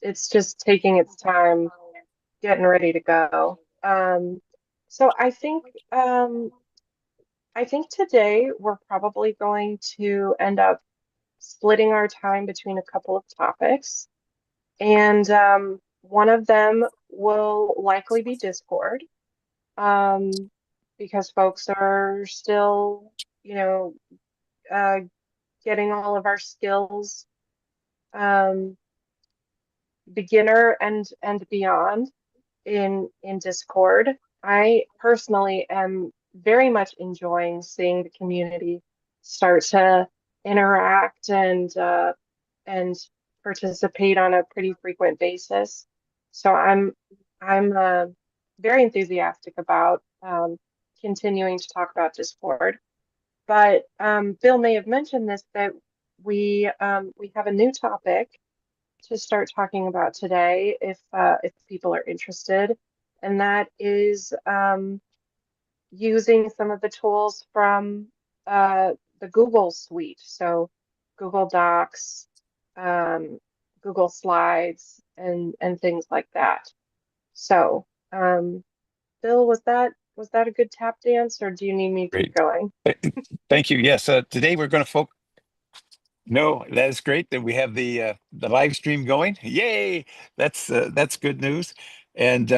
it's just taking its time getting ready to go. So I think today we're probably going to end up splitting our time between a couple of topics, and one of them will likely be Discord, um, because folks are still, you know, uh, getting all of our skills, um, beginner and beyond in Discord. I personally am very much enjoying seeing the community start to interact and participate on a pretty frequent basis. So I'm very enthusiastic about continuing to talk about Discord. But Bill may have mentioned this, that we have a new topic to start talking about today if people are interested, and that is using some of the tools from the Google suite. So Google Docs, um, Google Slides, and things like that. So, Bill, was that a good tap dance, or do you need me to keep Great. going? Thank you. Yes, today we're going to focus. No, that is great that we have the live stream going. Yay! That's good news. And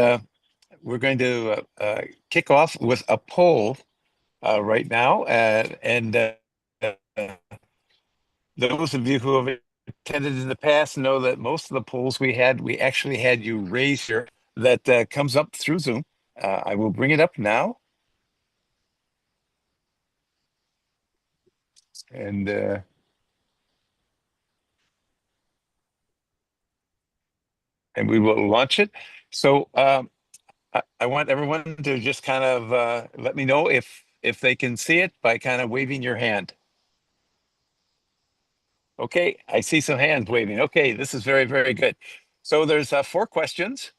we're going to kick off with a poll right now. And uh, those of you who have attended in the past know that most of the polls we actually had you raise your that comes up through Zoom. I will bring it up now, and and we will launch it. So I want everyone to just kind of let me know if they can see it by kind of waving your hand. Okay, I see some hands waving. Okay, this is very, very good. So there's 4 questions,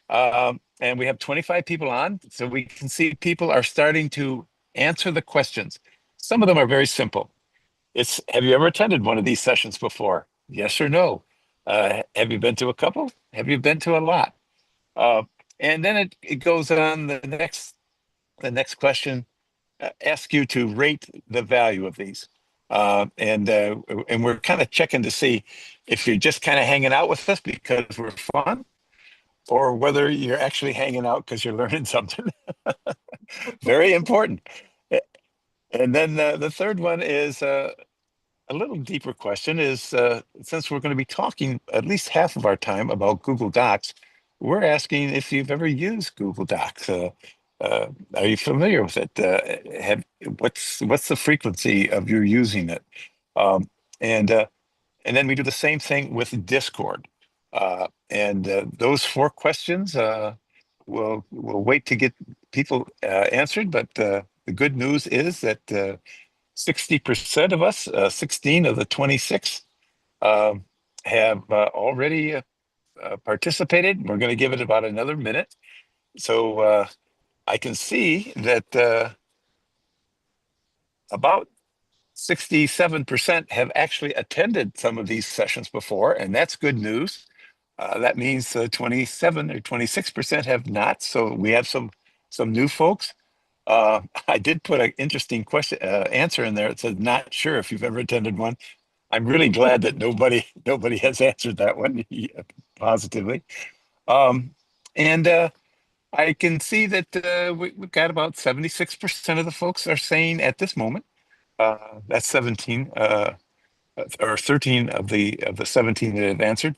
and we have 25 people on, so we can see people are starting to answer the questions. Some of them are very simple. It's, have you ever attended one of these sessions before? Yes or no? Have you been to a couple? Have you been to a lot? Uh, and then it goes on the next question, ask you to rate the value of these. And we're kind of checking to see if you're just kind of hanging out with us because we're fun, or whether you're actually hanging out because you're learning something. Very important. And then the third one is a little deeper question is, since we're going to be talking at least half of our time about Google Docs, we're asking if you've ever used Google Docs. Are you familiar with it? What's the frequency of your using it? Um, and then we do the same thing with Discord. And those 4 questions, we'll wait to get people answered. But the good news is that 60% of us, 16 of the 26, um, have already participated. We're going to give it about another minute. So I can see that about 67% have actually attended some of these sessions before, and that's good news. That means 27 or 26% have not. So we have some new folks. I did put an interesting question answer in there. It says, "Not sure if you've ever attended one." I'm really glad that nobody has answered that one positively. Um, and I can see that we've got about 76% of the folks are saying at this moment. That's 17 or 13 of the 17 that have answered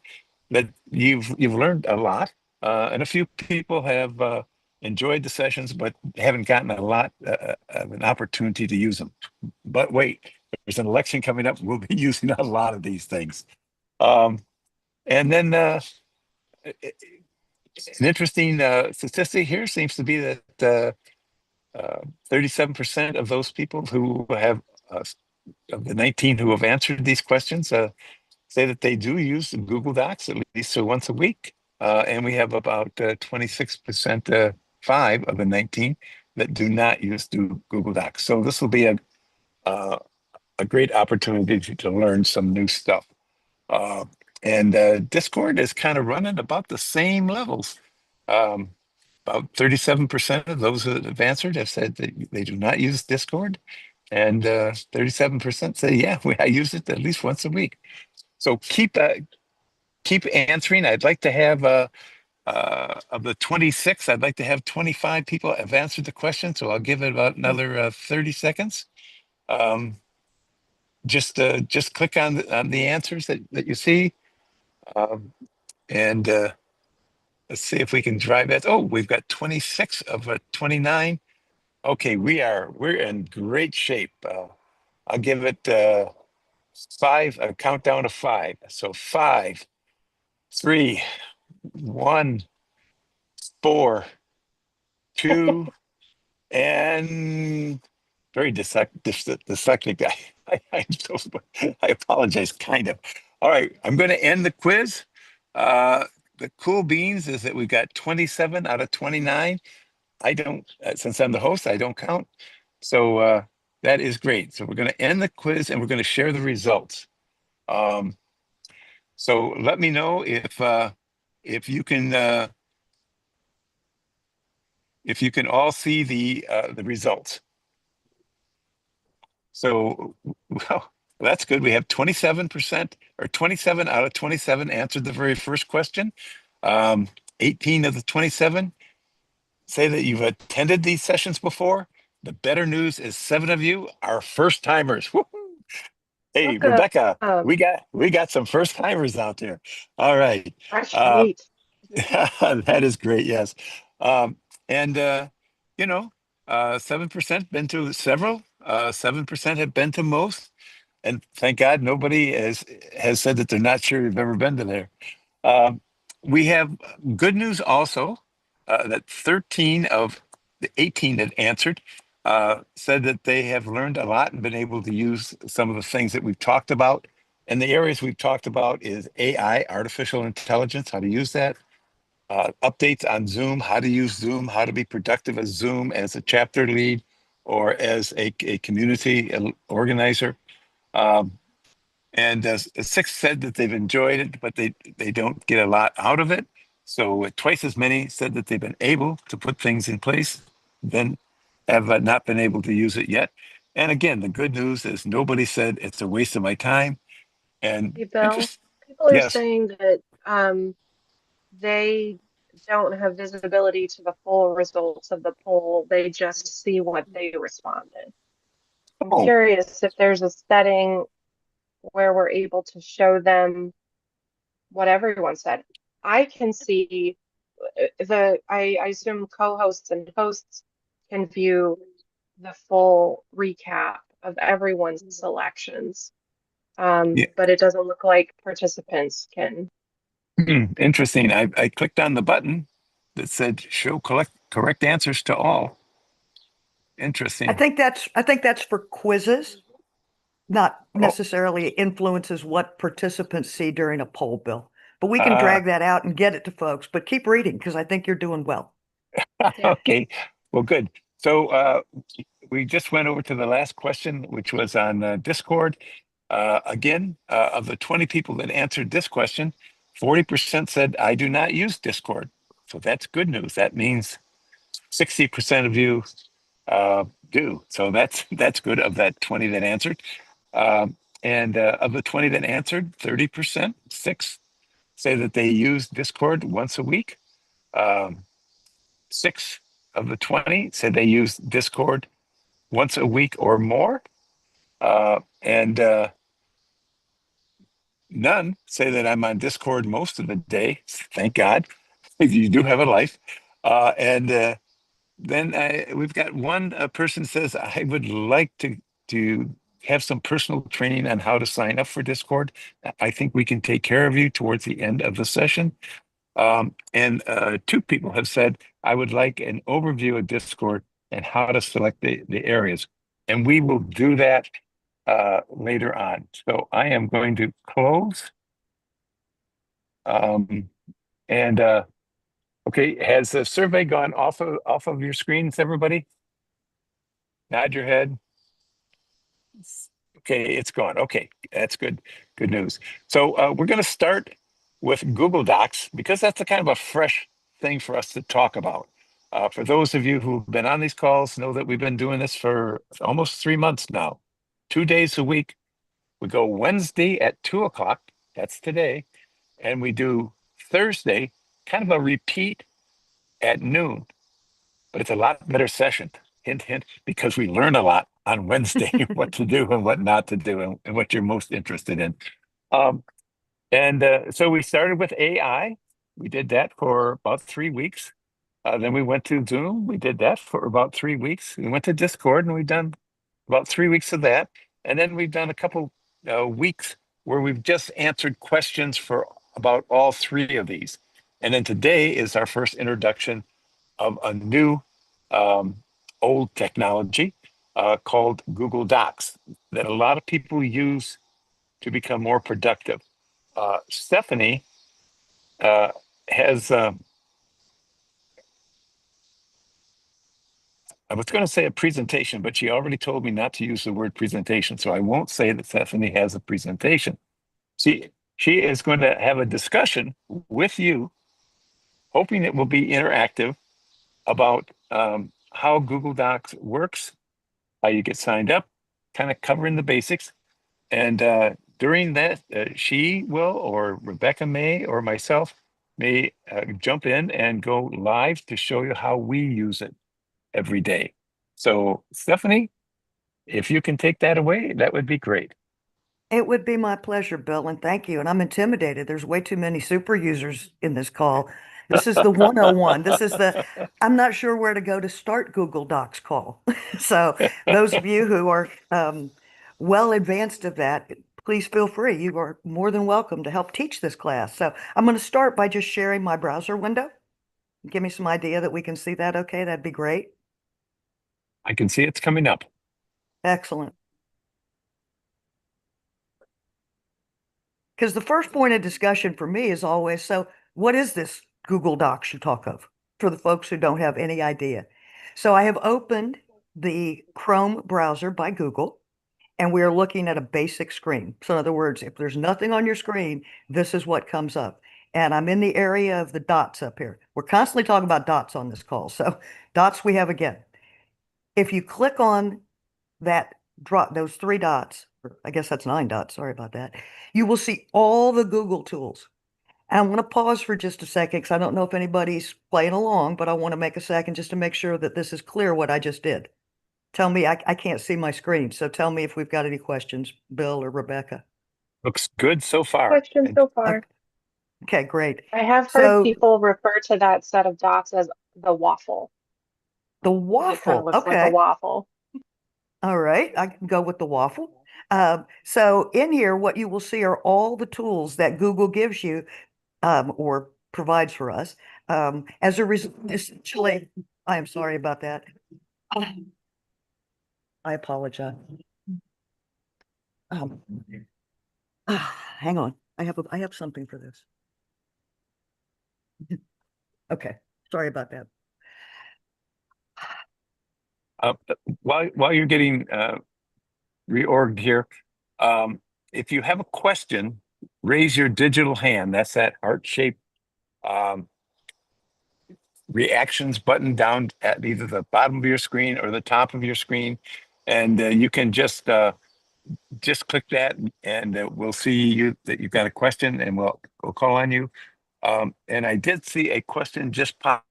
that you've learned a lot, and a few people have enjoyed the sessions but haven't gotten a lot of an opportunity to use them. But wait, there's an election coming up. We'll be using a lot of these things. Um, and then an interesting statistic here seems to be that 37% of those people who have of the 19 who have answered these questions say that they do use Google Docs at least once a week. And we have about 26%, 5 of the 19, that do not use Google Docs. So this will be uh, a great opportunity to learn some new stuff. Uh, And Discord is kind of running about the same levels. Um, about 37% of those that have answered have said that they do not use Discord, and 37% say, yeah, I use it at least once a week. So keep answering. I'd like to have of the 26, I'd like to have 25 people have answered the question. So I'll give it about another 30 seconds. Um, just click on the answers that you see, um, and let's see if we can drive that. Oh, we've got 26 of 29. Okay, we're in great shape. I'll give it five, a countdown of five. So five, three, one, four, two, and very dyslexic guy. I apologize, kind of. All right, I'm going to end the quiz. The cool beans is that we've got 27 out of 29. I don't, since I'm the host, I don't count. So that is great. So we're going to end the quiz and we're going to share the results. Um, so let me know if you can all see the results. So, well, that's good. We have 27% or 27 out of 27 answered the very first question. 18 of the 27 say that you've attended these sessions before. The better news is 7 of you are first timers. Hey, Rebecca, Welcome. we got some first timers out there. All right. Fresh Uh, meat. that is great. Yes. Um, and you know, 7% been to several, 7% have been to most. And thank God nobody has said that they're not sure you've ever been to there. Um, we have good news also that 13 of the 18 that answered said that they have learned a lot and been able to use some of the things that we've talked about. And the areas we've talked about is AI, artificial intelligence, how to use that, updates on Zoom, how to use Zoom, how to be productive as Zoom as a chapter lead or as a community organizer. Um, and six said that they've enjoyed it, but they don't get a lot out of it. So twice as many said that they've been able to put things in place than have not been able to use it yet. And again, the good news is nobody said it's a waste of my time. And Hey, Bill, interest, people are yes. saying that they don't have visibility to the full results of the poll. They just see what they responded. I'm Oh, curious if there's a setting where we're able to show them what everyone said. I can see I assume co-hosts and hosts can view the full recap of everyone's selections. yeah. But it doesn't look like participants can. Interesting. I clicked on the button that said show correct answers to all. Interesting. I think that's for quizzes, not Oh, necessarily influences what participants see during a poll, Bill. But we can uh, drag that out and get it to folks. But keep reading because I think you're doing well. Yeah. okay. Well, good. So we just went over to the last question, which was on Discord. Again, of the 20 people that answered this question, 40% said, I do not use Discord. So that's good news. That means 60% of you do. So that's good of that 20 that answered. And of the 20 that answered, 30%, six, say that they use Discord once a week. Um, six of the 20 said they use Discord once a week or more. And none say that I'm on Discord most of the day. Thank God. You do have a life. And then we've got one person says, I would like to have some personal training on how to sign up for Discord. I think we can take care of you towards the end of the session. And two people have said, I would like an overview of Discord and how to select the areas. And we will do that later on. So I am going to close. Um, and okay, has the survey gone off of your screens, everybody? Nod your head. Okay, it's gone. Okay, that's good. Good news. So we're going to start with Google Docs because that's a kind of a fresh thing for us to talk about. For those of you who've been on these calls, know that we've been doing this for almost 3 months now, 2 days a week. We go Wednesday at 2 o'clock. That's today. And we do Thursday, kind of a repeat at noon, but it's a lot better session. Hint, hint, because we learn a lot on Wednesday, what to do and what not to do and what you're most interested in. So we started with AI. We did that for about 3 weeks. Then we went to Zoom. We did that for about 3 weeks. We went to Discord and we've done about 3 weeks of that. And then we've done a couple weeks where we've just answered questions for about all three of these. And then today is our first introduction of a new old technology called Google Docs that a lot of people use to become more productive. Stephanie has, I was going to say a presentation, but she already told me not to use the word presentation. So I won't say that Stephanie has a presentation. She is going to have a discussion with you, hoping it will be interactive about how Google Docs works, how you get signed up, kind of covering the basics. And during that, she will, or Rebecca may, or myself may jump in and go live to show you how we use it every day. So, Stephanie, if you can take that away, that would be great. It would be my pleasure, Bill, and thank you. And I'm intimidated. There's way too many super users in this call. This is the 101. This is I'm not sure where to go to start Google Docs call. So those of you who are well advanced of that, please feel free. You are more than welcome to help teach this class. So I'm going to start by just sharing my browser window. Give me some idea that we can see that okay. That'd be great. I can see it's coming up. Excellent. Because the first point of discussion for me is always, so what is this Google Docs you talk of for the folks who don't have any idea? So I have opened the Chrome browser by Google, and we are looking at a basic screen. So in other words, if there's nothing on your screen, this is what comes up. And I'm in the area of the dots up here. We're constantly talking about dots on this call. So dots we have again. If you click on that drop, those three dots, or I guess that's 9 dots, sorry about that, you will see all the Google tools. And I want to pause for just a second because I don't know if anybody's playing along, but I want to make a second just to make sure that this is clear what I just did. Tell me, I can't see my screen, so tell me if we've got any questions, Bill or Rebecca. Looks good so far. Question so far. Okay, great. I have heard So people refer to that set of dots as the waffle. the It kind of waffle, looks like a okay. waffle. All right, I can go with the waffle. So in here, what you will see are all the tools that Google gives you or provides for us. As a result, essentially, I am sorry about that. I apologize. Um, hang on, I have something for this. Okay, sorry about that. While you're getting reorged here, if you have a question, raise your digital hand. That's that heart-shaped reactions button down at either the bottom of your screen or the top of your screen, and you can just click that, and we'll see you that you've got a question, and we'll call on you. And I did see a question just pop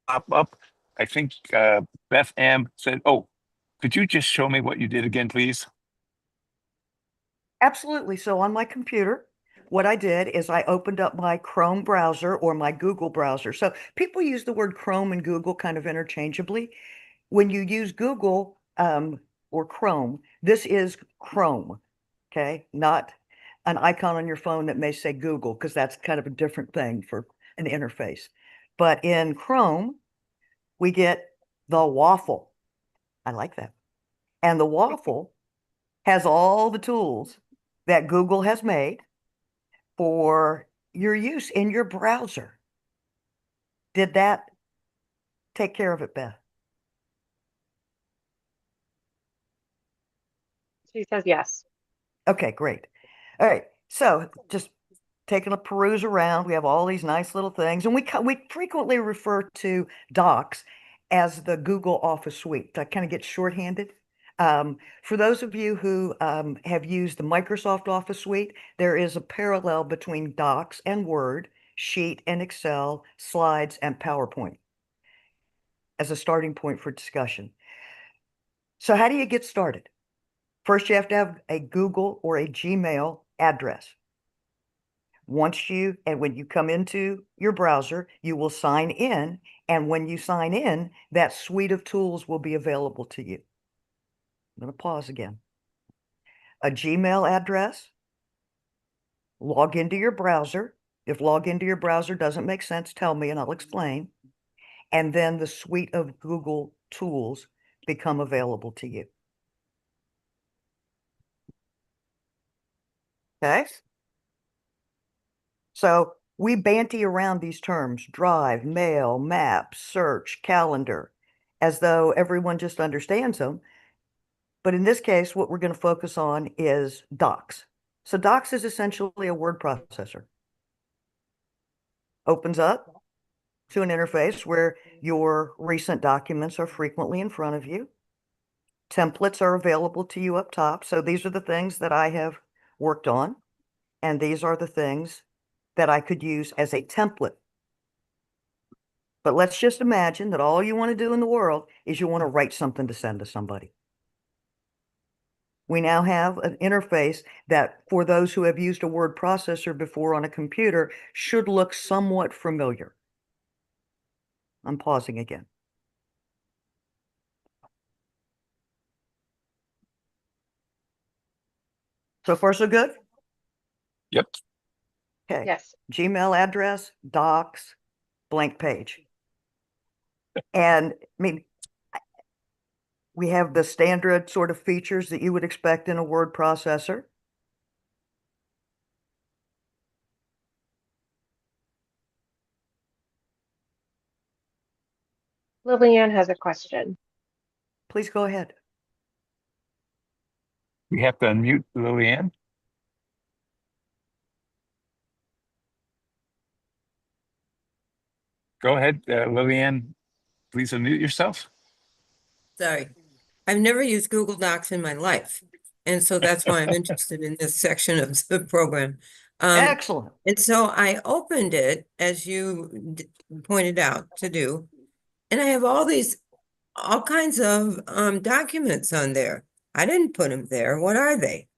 up. I think Beth Am said, "Oh, could you just show me what you did again, please?" Absolutely. So on my computer, what I did is I opened up my Chrome browser or my Google browser. So people use the word Chrome and Google kind of interchangeably. When you use Google or Chrome, this is Chrome, okay? Not an icon on your phone that may say Google, because that's kind of a different thing for an interface. But in Chrome, we get the waffle. I like that. And the waffle has all the tools that Google has made for your use in your browser. Did that take care of it, Beth? She says yes. Okay, great. All right. So just taking a peruse around, we have all these nice little things, and we frequently refer to Docs as the Google Office Suite. That kind of gets shorthanded. For those of you who have used the Microsoft Office Suite, there is a parallel between Docs and Word, Sheet and Excel, Slides and PowerPoint as a starting point for discussion. So how do you get started? First, you have to have a Google or a Gmail address. And when you come into your browser, you will sign in. And when you sign in, that suite of tools will be available to you. I'm going to pause again. A Gmail address, log into your browser. If log into your browser doesn't make sense, tell me and I'll explain. And then the suite of Google tools become available to you. Okay? So we banty around these terms, drive, mail, map, search, calendar, as though everyone just understands them. But in this case, what we're going to focus on is Docs. So Docs is essentially a word processor. Opens up to an interface where your recent documents are frequently in front of you. Templates are available to you up top. So these are the things that I have worked on, and these are the things that I could use as a template. But let's just imagine that all you want to do in the world is you want to write something to send to somebody. We now have an interface that, for those who have used a word processor before on a computer, should look somewhat familiar. I'm pausing again. So far, so good? Yep. Okay. Yes. Gmail address, Docs, blank page. And I mean, we have the standard sort of features that you would expect in a word processor. Lillian has a question. Please go ahead. We have to unmute Lillian. Go ahead, Lillian. Please unmute yourself. Sorry, I've never used Google Docs in my life. And so that's why I'm interested in this section of the program. Excellent. And so I opened it, as you pointed out to do, and I have all kinds of documents on there. I didn't put them there. What are they?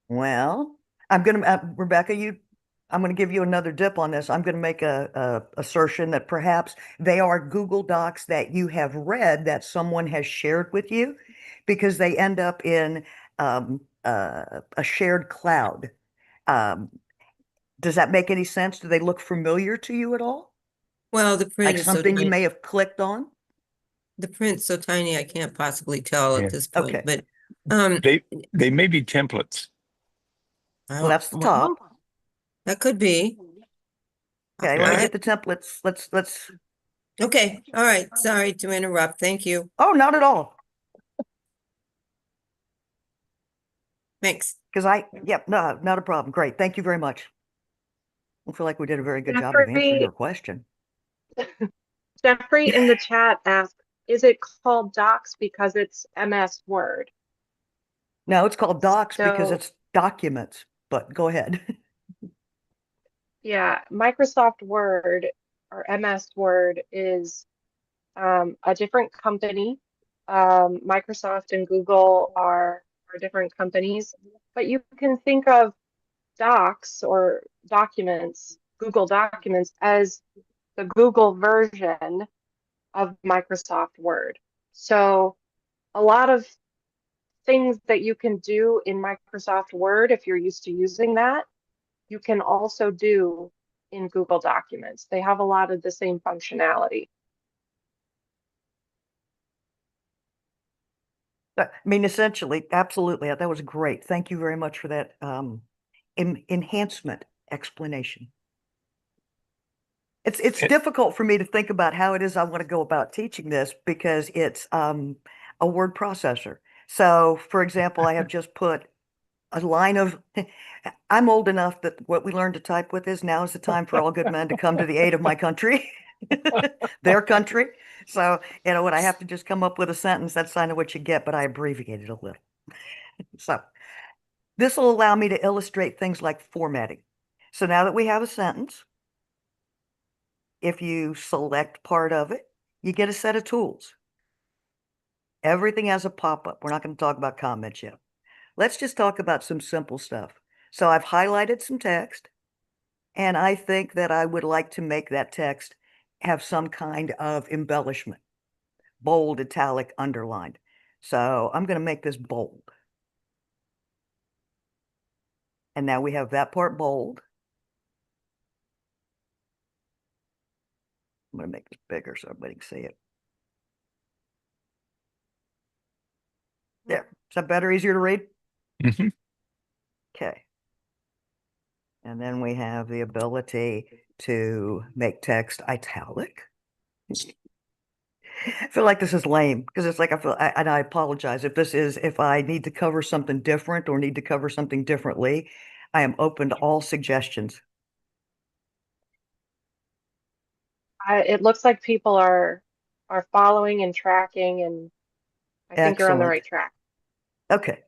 Well, I'm going to, Rebecca, I'm going to give you another dip on this. I'm going to make a assertion that perhaps they are Google Docs that you have read that someone has shared with you, because they end up in a shared cloud. Does that make any sense? Do they look familiar to you at all? Well, the print Like is so something you tiny. may have clicked on? The print's so tiny I can't possibly tell Yeah. at this point. Okay. But They may be templates. Well, that's the top. That could be. Okay, let me get the templates. Let's. Okay, all right. Sorry to interrupt. Thank you. Oh, not at all. Thanks. Because yep, no, not a problem. Great. Thank you very much. I feel like we did a very good job of answering your question. Jeffrey in the chat asked, is it called Docs because it's MS Word? No, it's called Docs because So, it's documents, but go ahead. yeah, Microsoft Word or MS Word is a different company. Microsoft and Google are different companies, but you can think of Docs or documents, Google Documents, as the Google version of Microsoft Word. So a lot of things that you can do in Microsoft Word, if you're used to using that, you can also do in Google Documents. They have a lot of the same functionality. I mean, essentially, absolutely. That was great. Thank you very much for that enhancement explanation. It's difficult for me to think about how it is I want to go about teaching this because it's a word processor. So, for example, I have just put a line of, I'm old enough that what we learned to type with is now is the time for all good men to come to the aid of my country, their country. So, when I have to just come up with a sentence, that's kind of what you get, but I abbreviated a little. So this will allow me to illustrate things like formatting. So now that we have a sentence, if you select part of it, you get a set of tools. Everything has a pop-up. We're not going to talk about comments yet. Let's just talk about some simple stuff. So I've highlighted some text, and I think that I would like to make that text have some kind of embellishment, bold, italic, underlined. So I'm going to make this bold. And now we have that part bold. I'm going to make this bigger so everybody can see it. There. Is that better, easier to read? Mhm. Okay. And then we have the ability to make text italic. I feel like this is lame because it's like and I apologize if I need to cover something different or need to cover something differently. I am open to all suggestions. It looks like people are following and tracking, and I think you're on the Excellent. right track. Okay.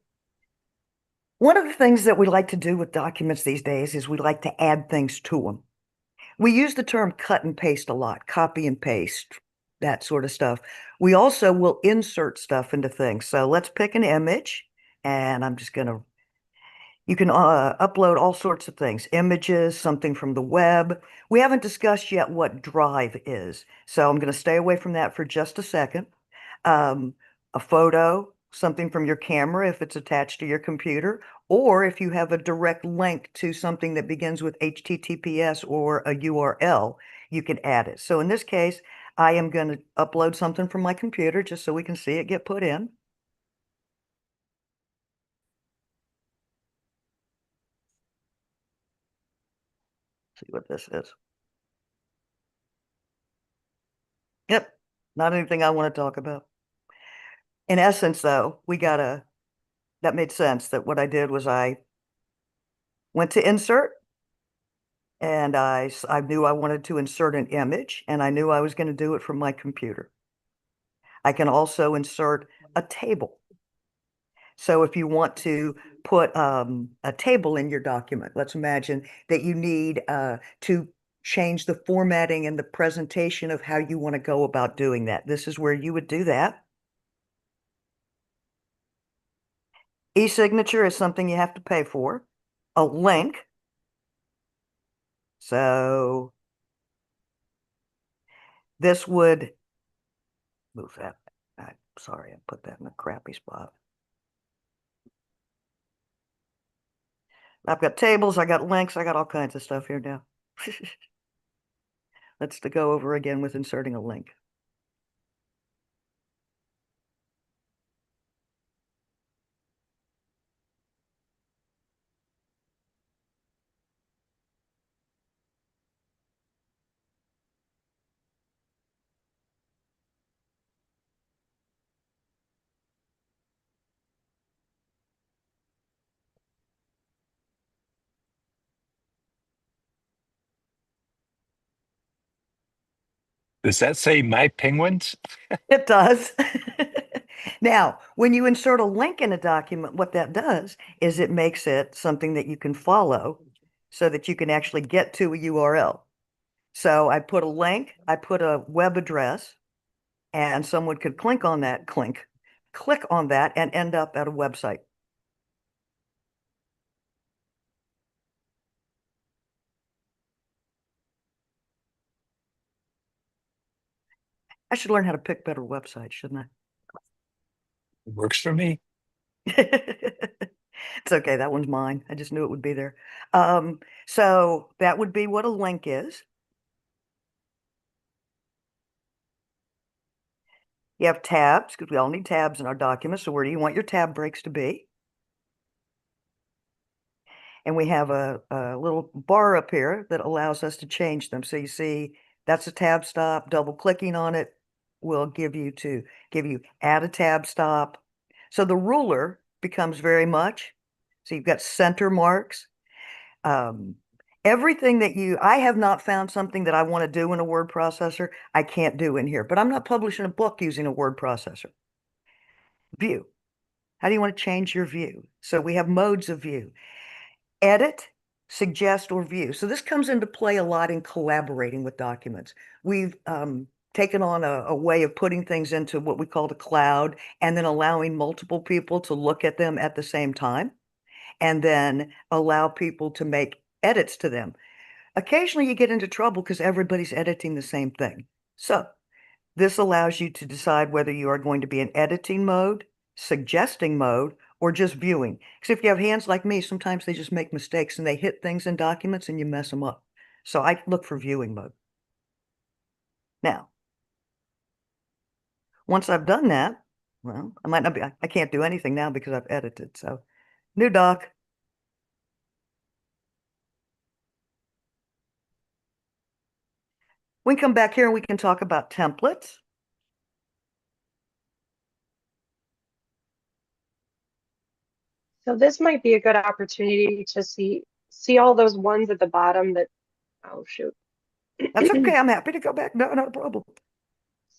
One of the things that we like to do with documents these days is we like to add things to them. We use the term cut and paste a lot, copy and paste, that sort of stuff. We also will insert stuff into things. So let's pick an image, and I'm just going to, you can upload all sorts of things, images, something from the web. We haven't discussed yet what Drive is, so I'm going to stay away from that for just a second. A photo, something from your camera if it's attached to your computer, or if you have a direct link to something that begins with HTTPS or a URL, you can add it. So in this case, I am going to upload something from my computer just so we can see it get put in. See what this is. Yep, not anything I want to talk about. In essence, though, that made sense that what I did was I went to insert, and I knew I wanted to insert an image, and I knew I was going to do it from my computer. I can also insert a table. So if you want to put a table in your document, let's imagine that you need to change the formatting and the presentation of how you want to go about doing that. This is where you would do that. E-signature is something you have to pay for. A link. So this would move that. I'm sorry, I put that in a crappy spot. I've got tables, I got links, I got all kinds of stuff here now. Let's go over again with inserting a link. Does that say my penguins? It does. Now, when you insert a link in a document, what that does is it makes it something that you can follow so that you can actually get to a URL. So I put a link, I put a web address, and someone could click on that, click on that and end up at a website. I should learn how to pick better websites, shouldn't Works for me. I? It's okay, that one's mine. I just knew it would be there. So that would be what a link is. You have tabs, because we all need tabs in our documents. So where do you want your tab breaks to be? And we have a little bar up here that allows us to change them. So you see, that's a tab stop. Double clicking on it will give you add a tab stop. So the ruler becomes very much, so you've got center marks. Um, everything that I have not found something that I want to do in a word processor, I can't do in here, but I'm not publishing a book using a word processor. View. How do you want to change your view? So we have modes of view. Edit, suggest, or view. So this comes into play a lot in collaborating with documents. We've taken on a way of putting things into what we call the cloud and then allowing multiple people to look at them at the same time and then allow people to make edits to them. Occasionally you get into trouble because everybody's editing the same thing. So this allows you to decide whether you are going to be in editing mode, suggesting mode, or just viewing. Because if you have hands like me, sometimes they just make mistakes and they hit things in documents and you mess them up. So I look for viewing mode. Now, once I've done that, well, I might not be, I can't do anything now because I've edited. So new doc. We can come back here and we can talk about templates. So this might be a good opportunity to see all those ones at the bottom that, oh shoot. That's okay. I'm happy to go back. No, not a problem.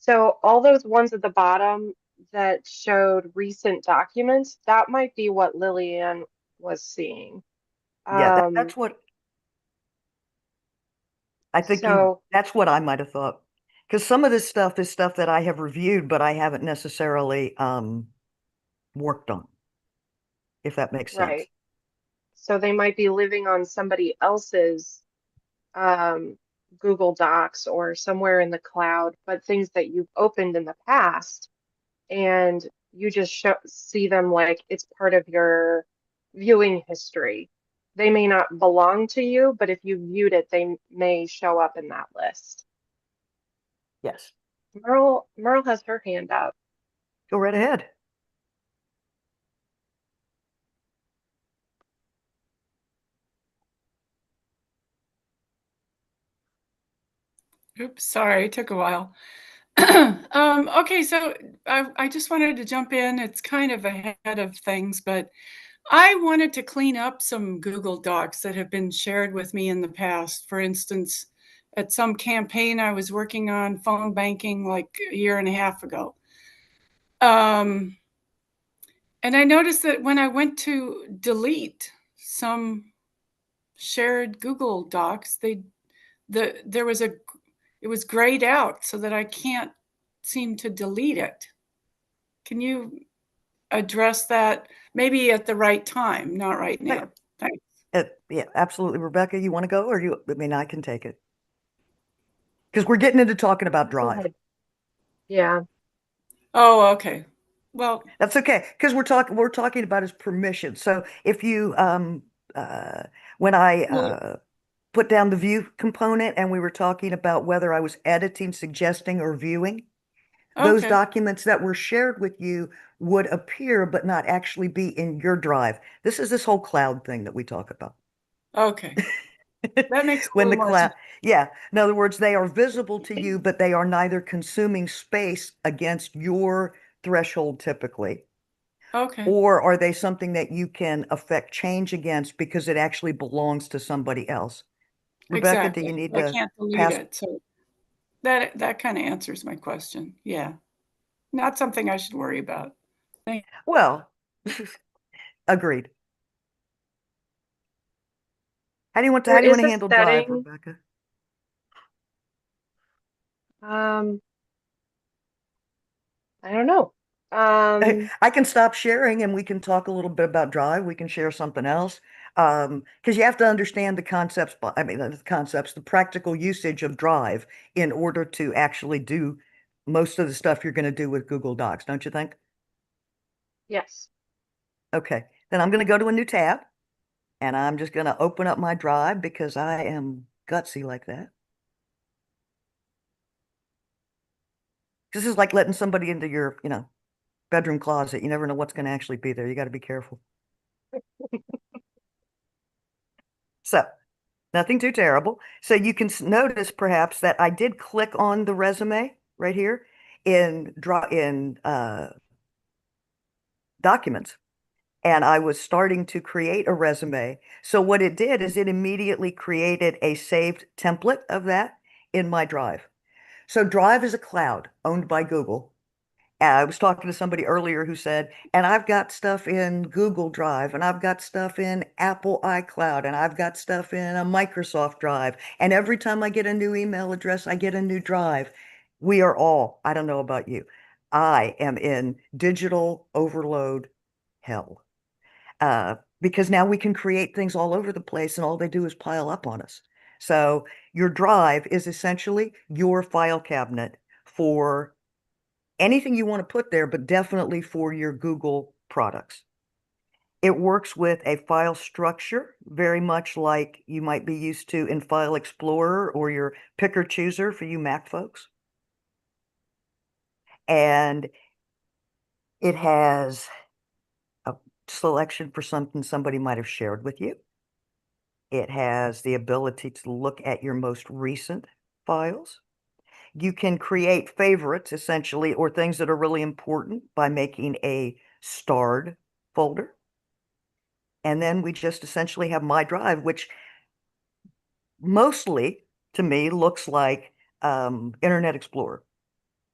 So all those ones at the bottom that showed recent documents, that might be what Lillian was seeing. Yeah, that's what I think that's what I might have thought. Because some of this stuff is stuff that I have reviewed, but I haven't necessarily worked on, if that makes sense. Right. So they might be living on somebody else's Google Docs or somewhere in the cloud, but things that you've opened in the past and you just see them like it's part of your viewing history. They may not belong to you, but if you viewed it, they may show up in that list. Yes. Merle has her hand up. Go right ahead. Oops, sorry, it took a while. Okay, so I just wanted to jump in. It's kind of ahead of things, but I wanted to clean up some Google Docs that have been shared with me in the past. For instance, at some campaign I was working on phone banking like a year and a half ago. And I noticed that when I went to delete some shared Google Docs, it was grayed out so that I can't seem to delete it. Can you address that maybe at the right time, not right now? Thanks. Yeah, absolutely. Rebecca, you want to go or I mean, I can take it. Because we're getting into talking about Go Drive. ahead. Yeah. Oh, okay. Well, that's okay. Because we're talking about his permission. So if you when I put down the view component and we were talking about whether I was editing, suggesting, or viewing, those documents that were shared with you would appear but not actually be in your drive. This is this whole cloud thing that we talk about. Okay. That makes a when the little more cloud, sense. yeah. In other words, they are visible to you, but they are neither consuming space against your threshold typically. Okay. Or are they something that you can affect change against because it actually belongs to somebody else? Rebecca, Exactly. do you need I to can't delete pass? it. So that kind of answers my question. Yeah. Not something I should worry about. Well, agreed. How do you want to There is a handle Drive, setting. Rebecca? I don't know. I can stop sharing and we can talk a little bit about Drive. We can share something else. Because you have to understand the concepts, the practical usage of Drive in order to actually do most of the stuff you're going to do with Google Docs, don't you think? Yes. Okay, then I'm going to go to a new tab and I'm just going to open up my Drive because I am gutsy like that. This is like letting somebody into your, bedroom closet. You never know what's going to actually be there. You got to be careful. So nothing too terrible. So you can notice perhaps that I did click on the resume right here in documents. And I was starting to create a resume. So what it did is it immediately created a saved template of that in my Drive. So Drive is a cloud owned by Google. I was talking to somebody earlier who said, and I've got stuff in Google Drive, and I've got stuff in Apple iCloud, and I've got stuff in a Microsoft Drive. And every time I get a new email address, I get a new drive. We are all, I don't know about you, I am in digital overload hell. Because now we can create things all over the place and all they do is pile up on us. So your Drive is essentially your file cabinet for anything you want to put there, but definitely for your Google products. It works with a file structure, very much like you might be used to in File Explorer or your picker chooser for you Mac folks. And it has a selection for something somebody might have shared with you. It has the ability to look at your most recent files. You can create favorites, essentially, or things that are really important by making a starred folder. And then we just essentially have My Drive, which mostly, to me, looks like Internet Explorer,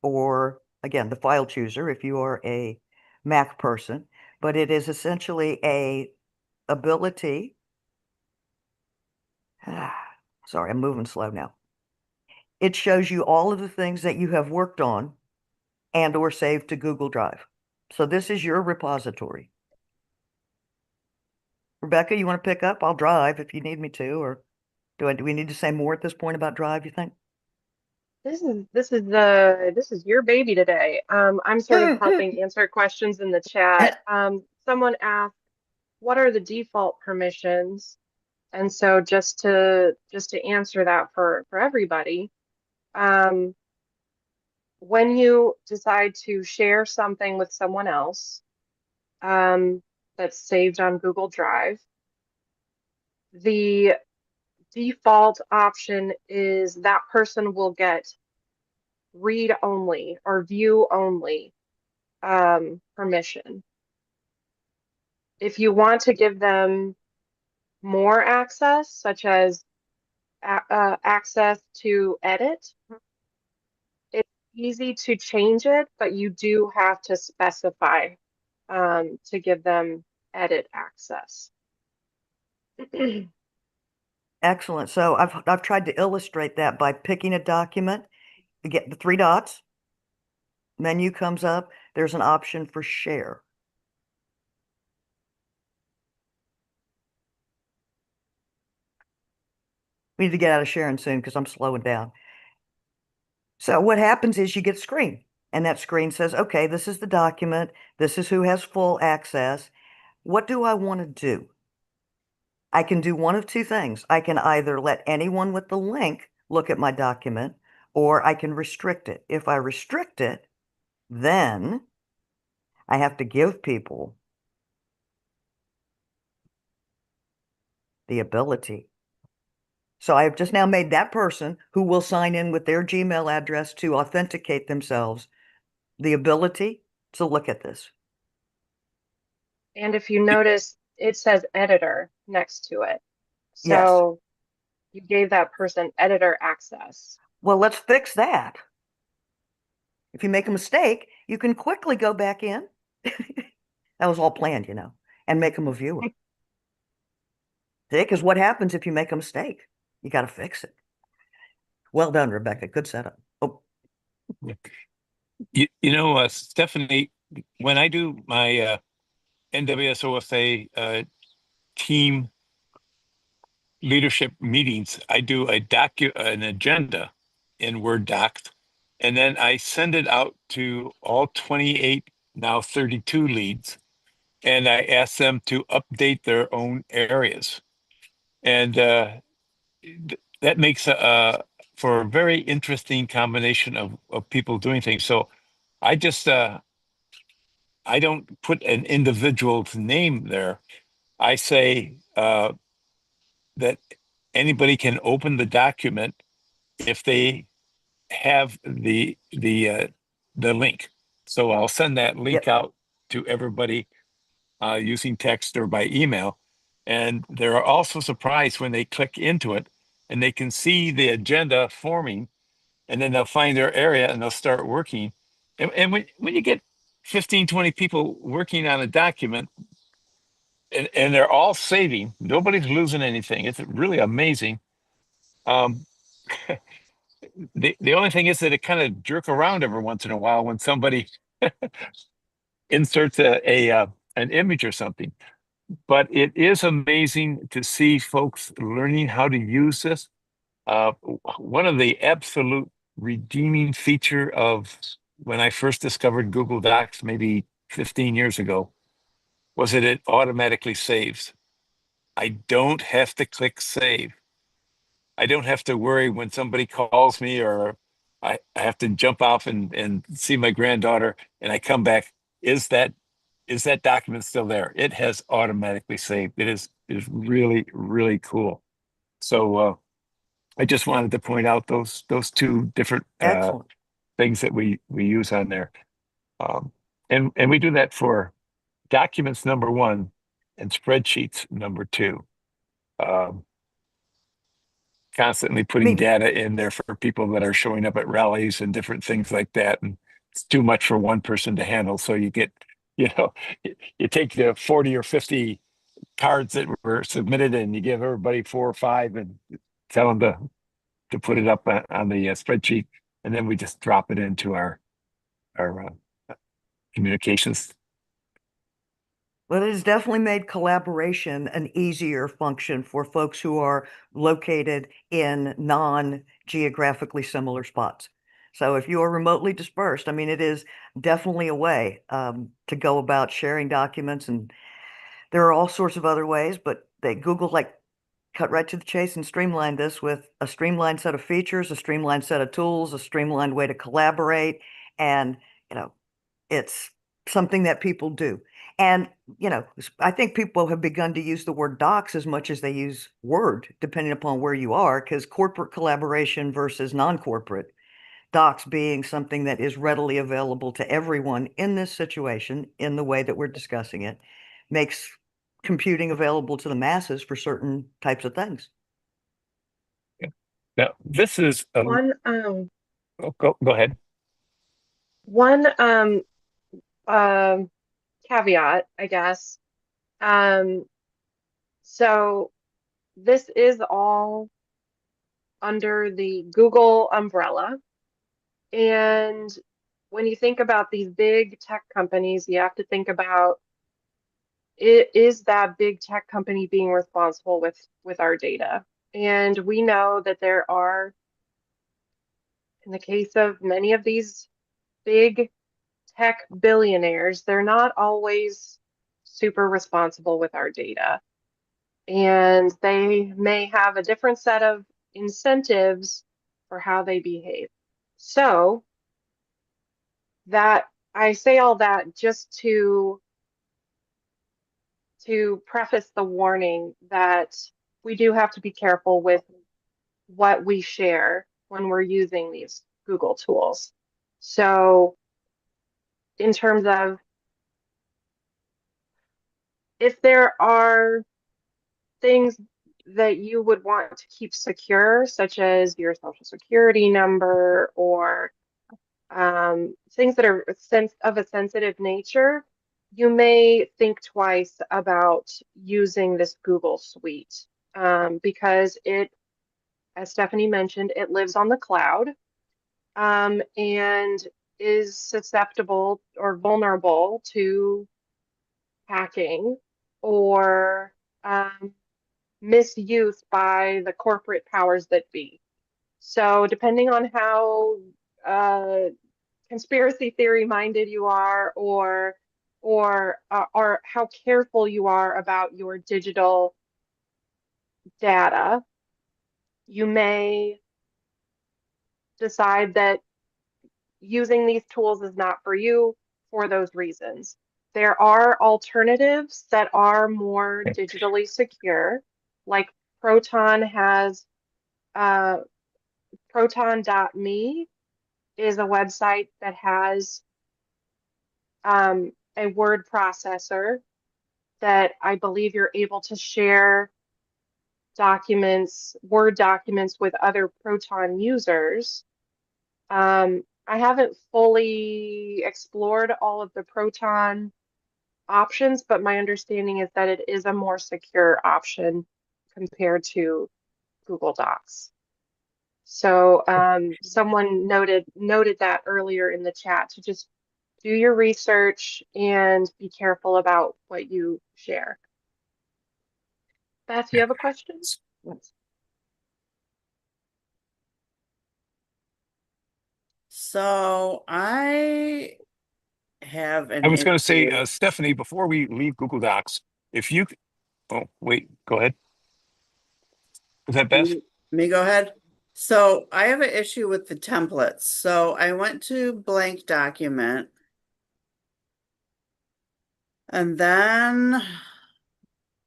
or again, the file chooser if you are a Mac person. But it is essentially a ability. Sorry, I'm moving slow now. It shows you all of the things that you have worked on and or saved to Google Drive. So this is your repository. Rebecca, you want to pick up? I'll drive if you need me to, or do we need to say more at this point about Drive, you think? This is your baby today. I'm sort of helping answer questions in the chat. Someone asked, what are the default permissions? And so just to answer that for everybody, when you decide to share something with someone else, that's saved on Google Drive, the default option is that person will get read only or view only permission. If you want to give them more access, such as access to edit, it's easy to change it, but you do have to specify to give them edit access. Excellent. So I've tried to illustrate that by picking a document. You get the three dots, menu comes up, there's an option for share. We need to get out of sharing soon because I'm slowing down. So what happens is you get a screen, and that screen says, okay, this is the document. This is who has full access. What do I want to do? I can do one of two things. I can either let anyone with the link look at my document, or I can restrict it. If I restrict it, then I have to give people the ability. So I have just now made that person who will sign in with their Gmail address to authenticate themselves the ability to look at this. And if you notice, it says editor next to it. Yes. So you gave that person editor access. Well, let's fix that. If you make a mistake, you can quickly go back in. That was all planned, you know, and make them a viewer. See, because what happens if you make a mistake? You got to fix it. Well done, Rebecca. Good setup. Oh, You know, Stephanie, when I do my NWSOFA team leadership meetings, I do an agenda in Word docs, and then I send it out to all 28, now 32 leads, and I ask them to update their own areas. And that makes for a very interesting combination of people doing things. So I just I don't put an individual's name there. I say that anybody can open the document if they have the link. So I'll send that link Yep. out to everybody using text or by email. And they're also surprised when they click into it and they can see the agenda forming, and then they'll find their area and they'll start working. And when you get 15, 20 people working on a document, and they're all saving, nobody's losing anything. It's really amazing. Um, the only thing is that it kind of jerk around every once in a while when somebody inserts an image or something. But it is amazing to see folks learning how to use this. One of the absolute redeeming feature of when I first discovered Google Docs maybe 15 years ago was that it automatically saves. I don't have to click save. I don't have to worry when somebody calls me, or I have to jump off and see my granddaughter and I come back. Is that document still there? It has automatically saved. It is really, really cool. So I just wanted to point out those two different Excellent. things that we use on there. And we do that for documents number one and spreadsheets number two. Constantly putting data in there for people that are showing up at rallies and different things like that. And it's too much for one person to handle. So you get, you take the 40 or 50 cards that were submitted and you give everybody 4 or 5 and tell them to put it up on the spreadsheet. And then we just drop it into our communications. Well, it has definitely made collaboration an easier function for folks who are located in non-geographically similar spots. So if you are remotely dispersed, I mean, it is definitely a way to go about sharing documents, and there are all sorts of other ways, but Google cut right to the chase and streamlined this with a streamlined set of features, a streamlined set of tools, a streamlined way to collaborate, and it's something that people do. And, I think people have begun to use the word docs as much as they use Word, depending upon where you are, because corporate collaboration versus non-corporate, docs being something that is readily available to everyone in this situation, in the way that we're discussing it, makes computing available to the masses for certain types of things. Now, this is One go ahead. one caveat, I guess. So this is all under the Google umbrella. And when you think about these big tech companies, you have to think about, is that big tech company being responsible with our data? And we know that there are, in the case of many of these big tech billionaires, they're not always super responsible with our data. And they may have a different set of incentives for how they behave. So that I say all that just to preface the warning that we do have to be careful with what we share when we're using these Google tools. So in terms of, if there are things that you would want to keep secure, such as your social security number, or things that are of a sensitive nature, you may think twice about using this Google Suite, because it, as Stephanie mentioned, it lives on the cloud, and is susceptible or vulnerable to hacking or misuse by the corporate powers that be. So depending on how conspiracy theory minded you are, or how careful you are about your digital data, you may decide that using these tools is not for you for those reasons. There are alternatives that are more digitally secure, like Proton has proton.me is a website that has a word processor that I believe you're able to share documents, Word documents with other Proton users. I haven't fully explored all of the Proton options, but my understanding is that it is a more secure option compared to Google Docs. So someone noted that earlier in the chat to just do your research and be careful about what you share. Beth, you have a question? Yes. So I have an I was going to say, issue. Stephanie, before we leave Google Docs, if you, oh, wait, go ahead. Is that Beth? Me go ahead. So I have an issue with the templates. So I went to blank document. And then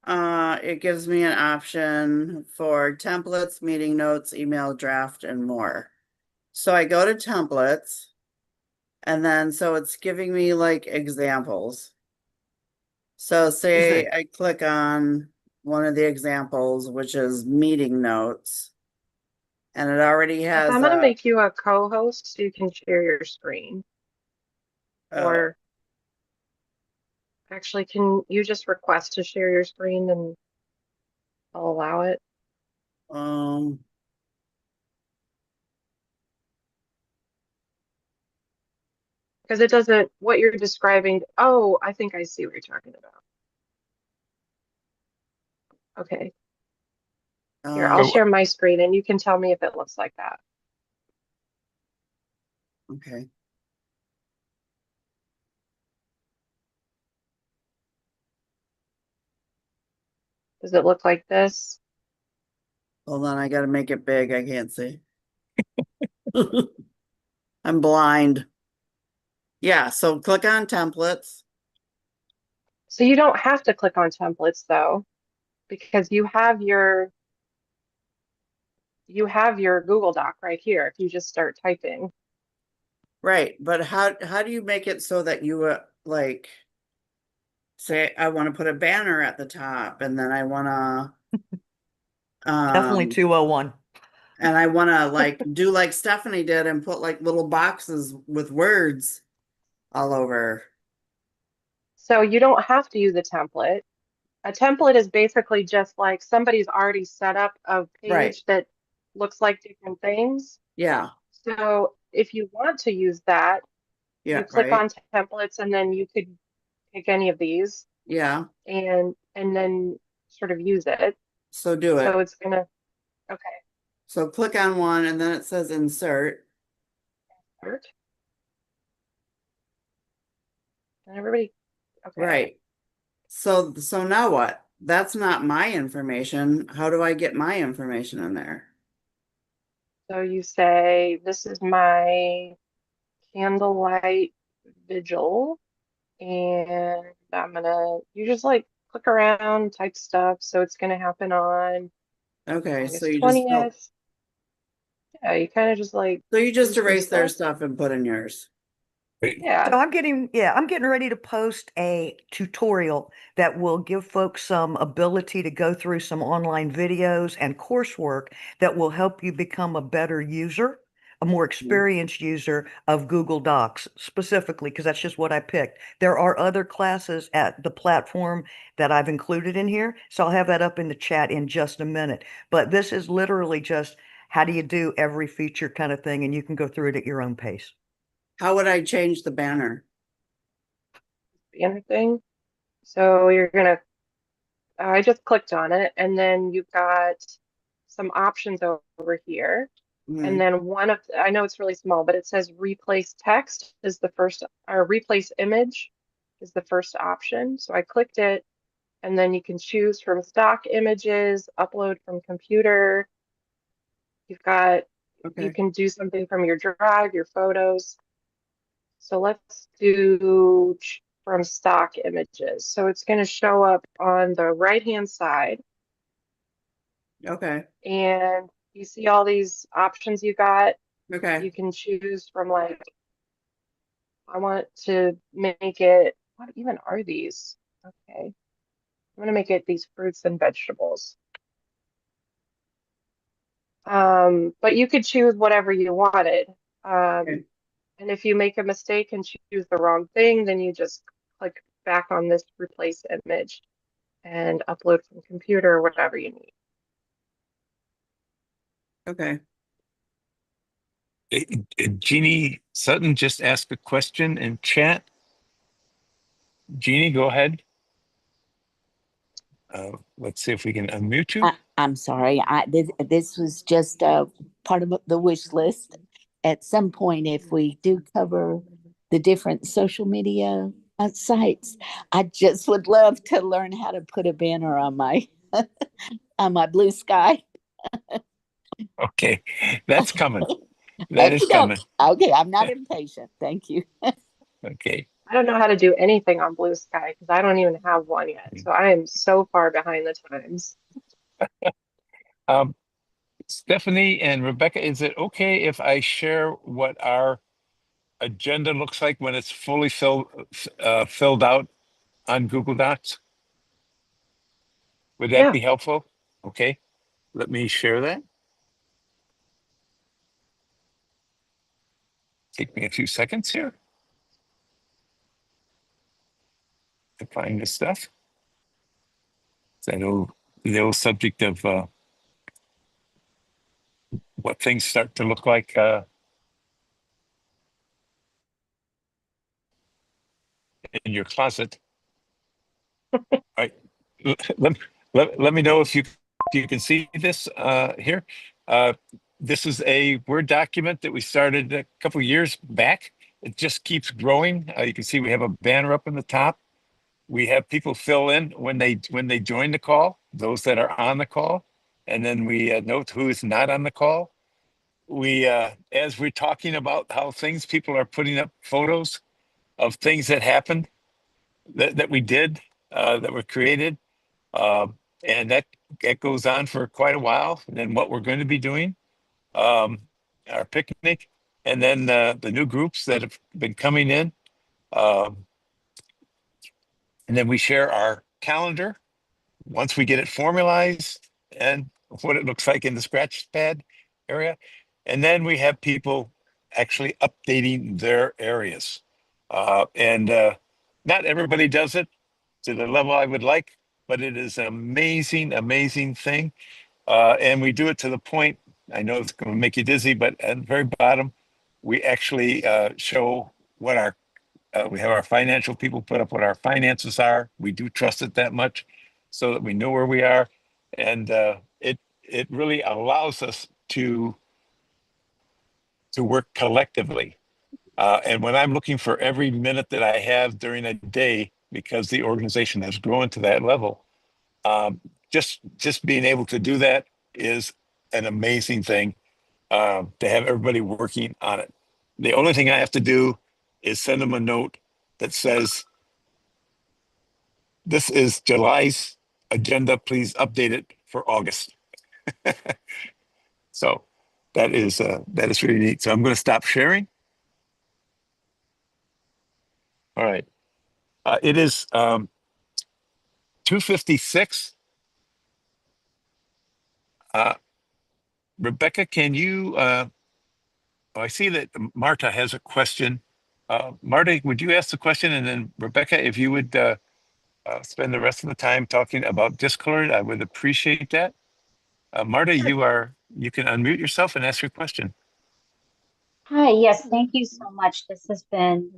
it gives me an option for templates, meeting notes, email draft, and more. So I go to templates, and then so it's giving me like examples. So say I click on one of the examples, which is meeting notes, and it already Beth, has I'm going to make you a co-host so you can share your screen. Or actually, can you just request to share your screen and I'll allow it? Because it doesn't, what you're describing, oh, I think I see what you're talking about. Okay. Here, I'll So- share my screen and you can tell me if it looks like that. okay. Does it look like this? Hold on, I gotta make it big. I can't see. I'm blind. Yeah, so click on templates. So you don't have to click on templates though, because you have your Google Doc right here if you just start typing. Right, but how do you make it so that you like say I want to put a banner at the top and then I want to Definitely 201. and I want to like do like Stephanie did and put like little boxes with words all over. So you don't have to use a template. A template is basically just like somebody's already set up a Right. page that looks like different things. Yeah. So if you want to use that, Yeah, you click right. on templates and then you could pick any of these Yeah. and then sort of use it. So do So it. it's gonna, okay, So click on one and then it says insert. start. And everybody, okay. Right. So now what? That's not my information. How do I get my information in there? So you say, this is my candlelight vigil, and you just like click around, type stuff. So it's gonna happen on Okay, so August you just don't. 20th. Yeah, you kind of just like So you just do some erase their stuff. stuff and put in yours. Yeah. So I'm getting ready to post a tutorial that will give folks some ability to go through some online videos and coursework that will help you become a better user, a more experienced user of Google Docs specifically, because that's just what I picked. There are other classes at the platform that I've included in here, so I'll have that up in the chat in just a minute. But this is literally just how do you do every feature kind of thing, and you can go through it at your own pace. How would I change the banner? Banner thing. So I just clicked on it, and then you've got some options over here. And then I know it's really small, but it says replace text is the first, or replace image is the first option. So I clicked it, and then you can choose from stock images, upload from computer. You Okay. can do something from your drive, your photos. So let's do from stock images. So it's going to show up on the right-hand side. Okay. And you see all these options you got. Okay. You can choose from like, I want to make it, what even are these? Okay. I'm gonna make it these fruits and vegetables. But you could choose whatever you wanted. Okay. And if you make a mistake and choose the wrong thing, then you just click back on this replace image and upload from computer or whatever you need. Okay. Jeannie Sutton just asked a question in chat. Jeannie, go ahead. Let's see if we can unmute you. I'm sorry. This was just part of the wish list. At some point, if we do cover the different social media sites, I just would love to learn how to put a banner on my on my blue sky. Okay, that's coming. That is Okey-doke. coming. Okay, I'm not impatient. Thank you. Okay. I don't know how to do anything on Blue Sky because I don't even have one yet. So I am so far behind the times. Um, Stephanie and Rebecca, is it okay if I share what our agenda looks like when it's fully filled out on Google Docs? Would that Yeah. be helpful? Okay, let me share that. Take me a few seconds here to find this stuff. I know the old subject of what things start to look like in your closet. All right. Let, let me know if you can see this here. This is a Word document that we started a couple years back. It just keeps growing. You can see we have a banner up in the top. We have people fill in when they join the call, those that are on the call, and then we note who is not on the call. We as we're talking about how things, people are putting up photos of things that happened, that we did, that were created. And that goes on for quite a while. And then what we're going to be doing, our picnic, and then the new groups that have been coming in. Um, and then we share our calendar once we get it formalized and what it looks like in the scratch pad area. And then we have people actually updating their areas. And not everybody does it to the level I would like, but it is an amazing, amazing thing. And we do it to the point, I know it's going to make you dizzy, but at the very bottom, we actually show what we have our financial people put up what our finances are. We do trust it that much so that we know where we are. And it really allows us to work collectively. And when I'm looking for every minute that I have during a day, because the organization has grown to that level, just being able to do that is an amazing thing, to have everybody working on it. The only thing I have to do is send them a note that says, this is July's agenda, please update it for August. So that is really neat. So I'm going to stop sharing. All right. It is 2:56. Rebecca, can you, I see that Marta has a question. Marta, would you ask the question? And then Rebecca, if you would spend the rest of the time talking about Discord, I would appreciate that. Marta, you can unmute yourself and ask your question. Hi, yes, thank you so much. This has been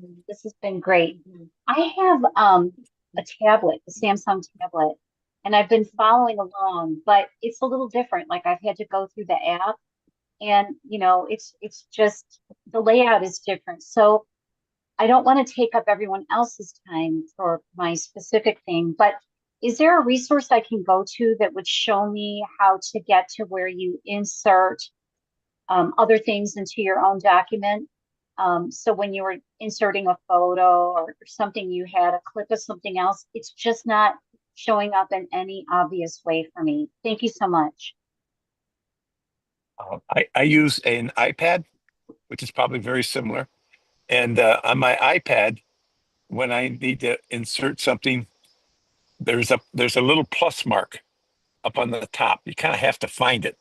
great. I have a tablet, a Samsung tablet, and I've been following along, but it's a little different. Like I've had to go through the app and it's just the layout is different. So I don't want to take up everyone else's time for my specific thing, but is there a resource I can go to that would show me how to get to where you insert other things into your own document? So when you were inserting a photo or something, you had a clip of something else, it's just not showing up in any obvious way for me. Thank you so much. I use an iPad, which is probably very similar. And on my iPad, when I need to insert something, there's a little plus mark up on the top. You kind of have to find it.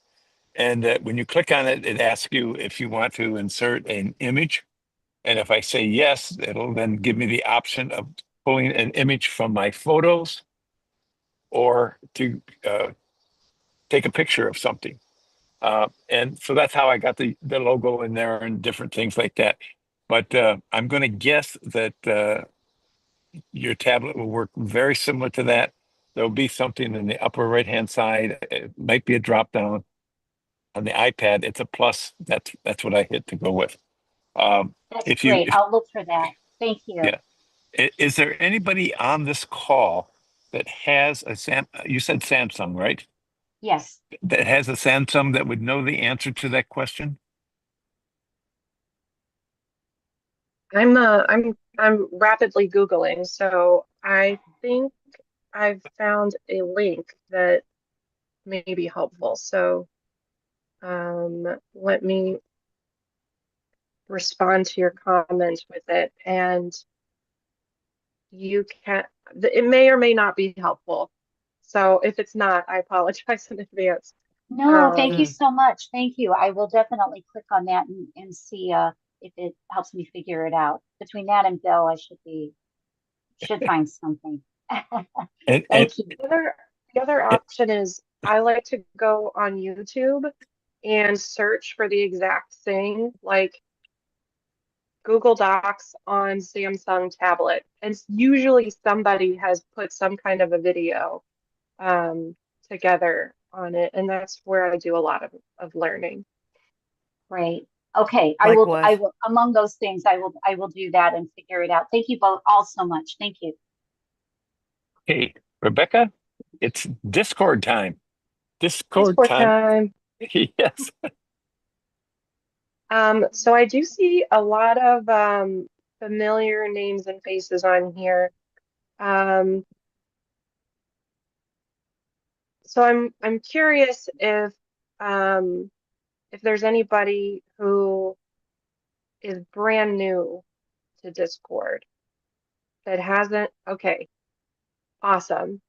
And when you click on it, it asks you if you want to insert an image. And if I say yes, it'll then give me the option of pulling an image from my photos or to take a picture of something. And so that's how I got the logo in there and different things like that. But I'm going to guess that your tablet will work very similar to that. There'll be something in the upper right-hand side. It might be a drop down. On the iPad, it's a plus. That's what I hit to go with. That's If you, great. I'll look for that. Thank you. yeah, is there anybody on this call that has a you said Samsung, right? Yes. That has a Samsung that would know the answer to that question? I'm rapidly Googling, so I think I've found a link that may be helpful. So let me respond to your comment with it, and you can, it may or may not be helpful. So if it's not, I apologize in advance. No, thank you Mm. so much. Thank you. I will definitely click on that and see if it helps me figure it out. Between that and Bill, I should find something. And Thank you. The other option is I like to go on YouTube and search for the exact thing, like Google Docs on Samsung tablet. And usually somebody has put some kind of a video um, together on it. And that's where I do a lot of learning. Great. Okay. I Likewise. will, among those things, I will do that and figure it out. Thank you both all so much. Thank you. hey, Rebecca, it's Discord time. Discord Discord time. time. Yes. So I do see a lot of familiar names and faces on here. So I'm curious if there's anybody who is brand new to Discord that hasn't. Okay, awesome.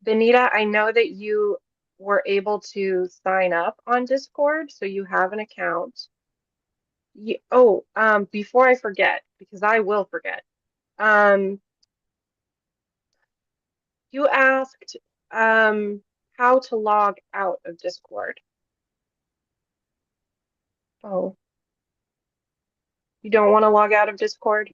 Benita, I know that you were able to sign up on Discord, so you have an account. Before I forget, because I will forget, um, you asked how to log out of Discord. Oh, you don't want to log out of Discord?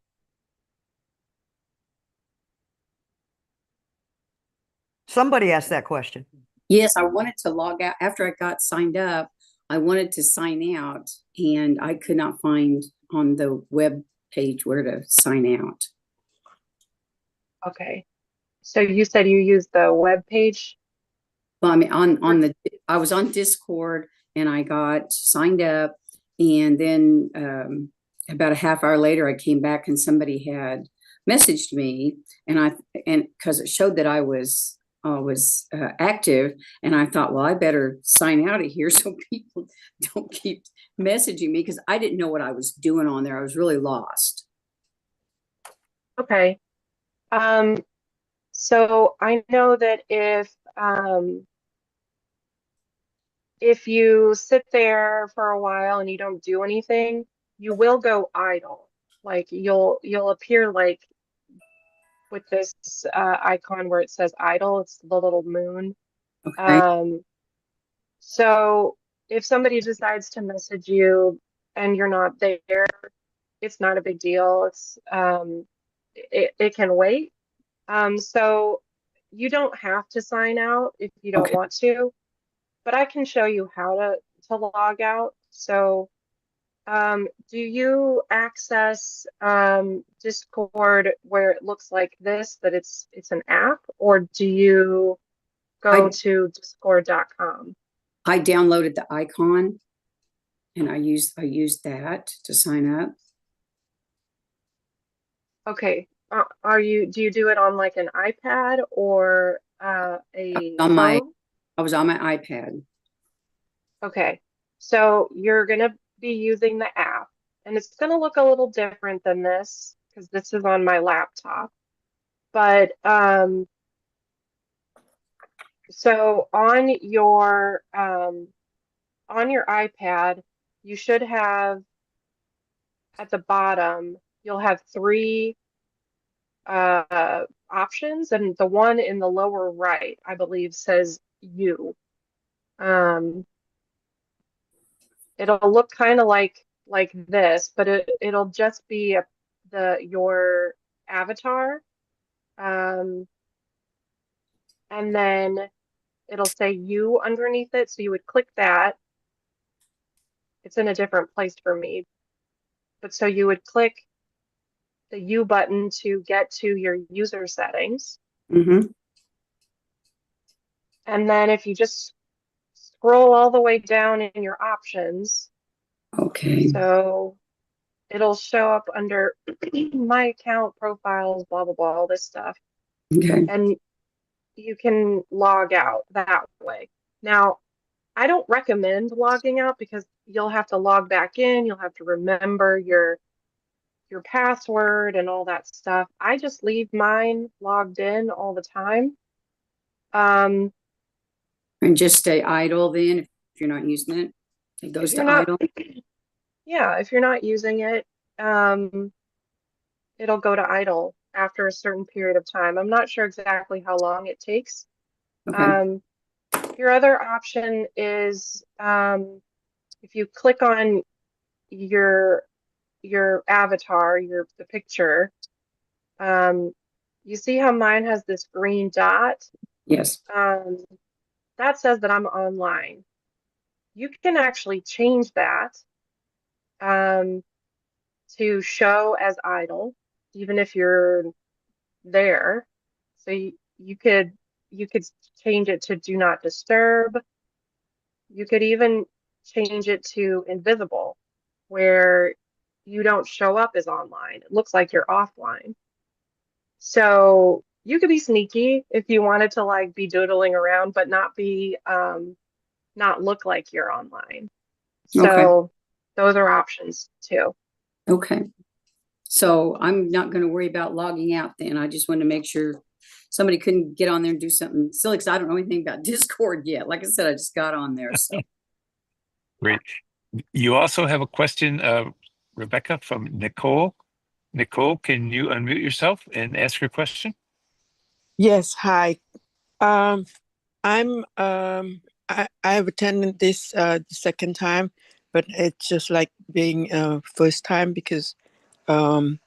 Somebody asked that question. Yes, I wanted to log out after I got signed up. I wanted to sign out and I could not find on the web page where to sign out. Okay. So you said you used the web page? Well, I mean, I was on Discord and I got signed up, and then about a half hour later, I came back and somebody had messaged me, and because it showed that I was active, and I thought, well, I better sign out of here so people don't keep messaging me, because I didn't know what I was doing on there. I was really lost. Okay. So I know that if you sit there for a while and you don't do anything, you will go idle. Like you'll appear like with this icon where it says idle, it's the little moon. Okay. So if somebody decides to message you and you're not there, it's not a big deal. It can wait. So you don't have to sign out if you don't Okay. want to, but I can show you how to log out. So do you access Discord where it looks like this, that it's an app, or do you go to discord.com? I downloaded the icon and I used that to sign up. Okay. Do you do it on like an iPad or a phone? I was on my iPad. Okay. So you're going to be using the app, and it's going to look a little different than this because this is on my laptop. But So on your iPad, you should have at the bottom, you'll have three options, and the one in the lower right, I believe, says you. It'll look kind of like this, but it'll just be your avatar. And then it'll say you underneath it. So you would click that. It's in a different place for me. But so you would click the you button to get to your user settings. Mm-hmm. And then if you just scroll all the way down in your options, Okay. so it'll show up under my account, profiles, blah, blah, blah, all this stuff. Okay. And you can log out that way. Now, I don't recommend logging out because you'll have to log back in. You'll have to remember your password and all that stuff. I just leave mine logged in all the time. And just stay idle then if you're not using it. It goes If you're to not, idle. yeah, if you're not using it, it'll go to idle after a certain period of time. I'm not sure exactly how long it takes. Okay. Your other option is if you click on your avatar, the picture, you see how mine has this green dot? Yes. That says that I'm online. You can actually change that to show as idle, even if you're there. So you could change it to do not disturb. You could even change it to invisible, where you don't show up as online. It looks like you're offline. So you could be sneaky if you wanted to like be doodling around, but not look like you're online. Okay. So those are options too. Okay. So I'm not going to worry about logging out then. I just wanted to make sure somebody couldn't get on there and do something silly because I don't know anything about Discord yet. Like I said, I just got on there. So Great. You also have a question, Rebecca, from Nicole. Nicole, can you unmute yourself and ask your question? Yes, hi. Um, I have attended this the second time, but it's just like being first time because um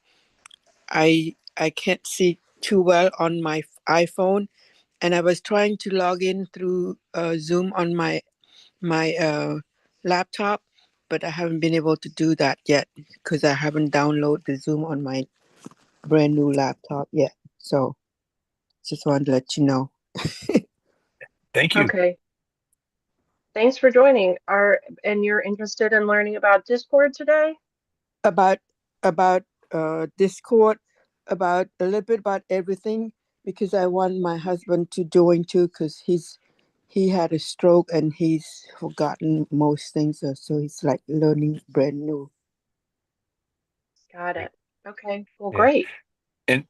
I can't see too well on my iPhone, and I was trying to log in through Zoom on my laptop, but I haven't been able to do that yet because I haven't downloaded the Zoom on my brand new laptop yet. So just wanted to let you know. Thank you. Okay. Thanks for joining. And you're interested in learning about Discord today? about Discord, about a little bit about everything because I want my husband to join too because he had a stroke and he's forgotten most things, so he's like learning brand new. Got it. Okay. Well, Yeah. great.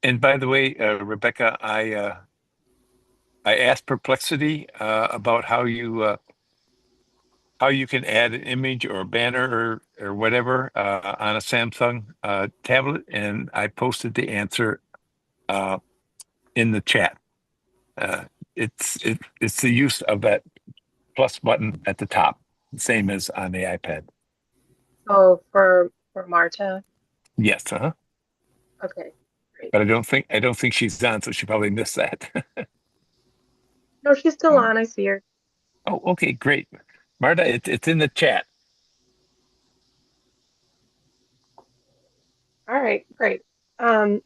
And by the way, Rebecca, I asked Perplexity about how you can add an image or a banner or whatever on a Samsung tablet, and I posted the answer in the chat. It's the use of that plus button at the top, same as on the iPad. Oh, for Marta. Yes, uh-huh. Okay. Great. But I don't think she's on, so she probably missed that. No, she's still on. I see her. Oh, okay, great. Marta, it's in the chat. All right, great. I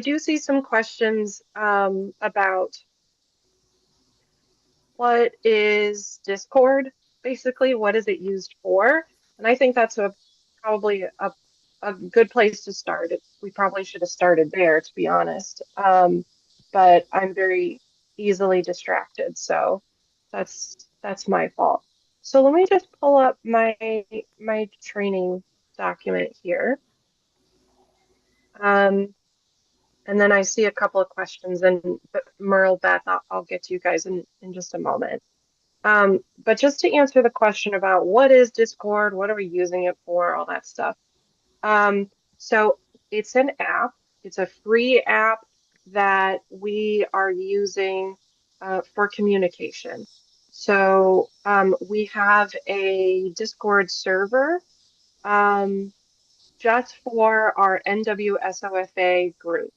do see some questions about what is Discord, basically, what is it used for? And I think that's probably a good place to start. We probably should have started there, to be honest. But I'm very easily distracted, so that's my fault. So let me just pull up my training document here. And then I see a couple of questions, and Merle, Beth, I'll get to you guys in just a moment. But just to answer the question about what is Discord, what are we using it for, all that stuff. So it's an app. It's a free app that we are using for communication. So we have a Discord server just for our NWSOFA group.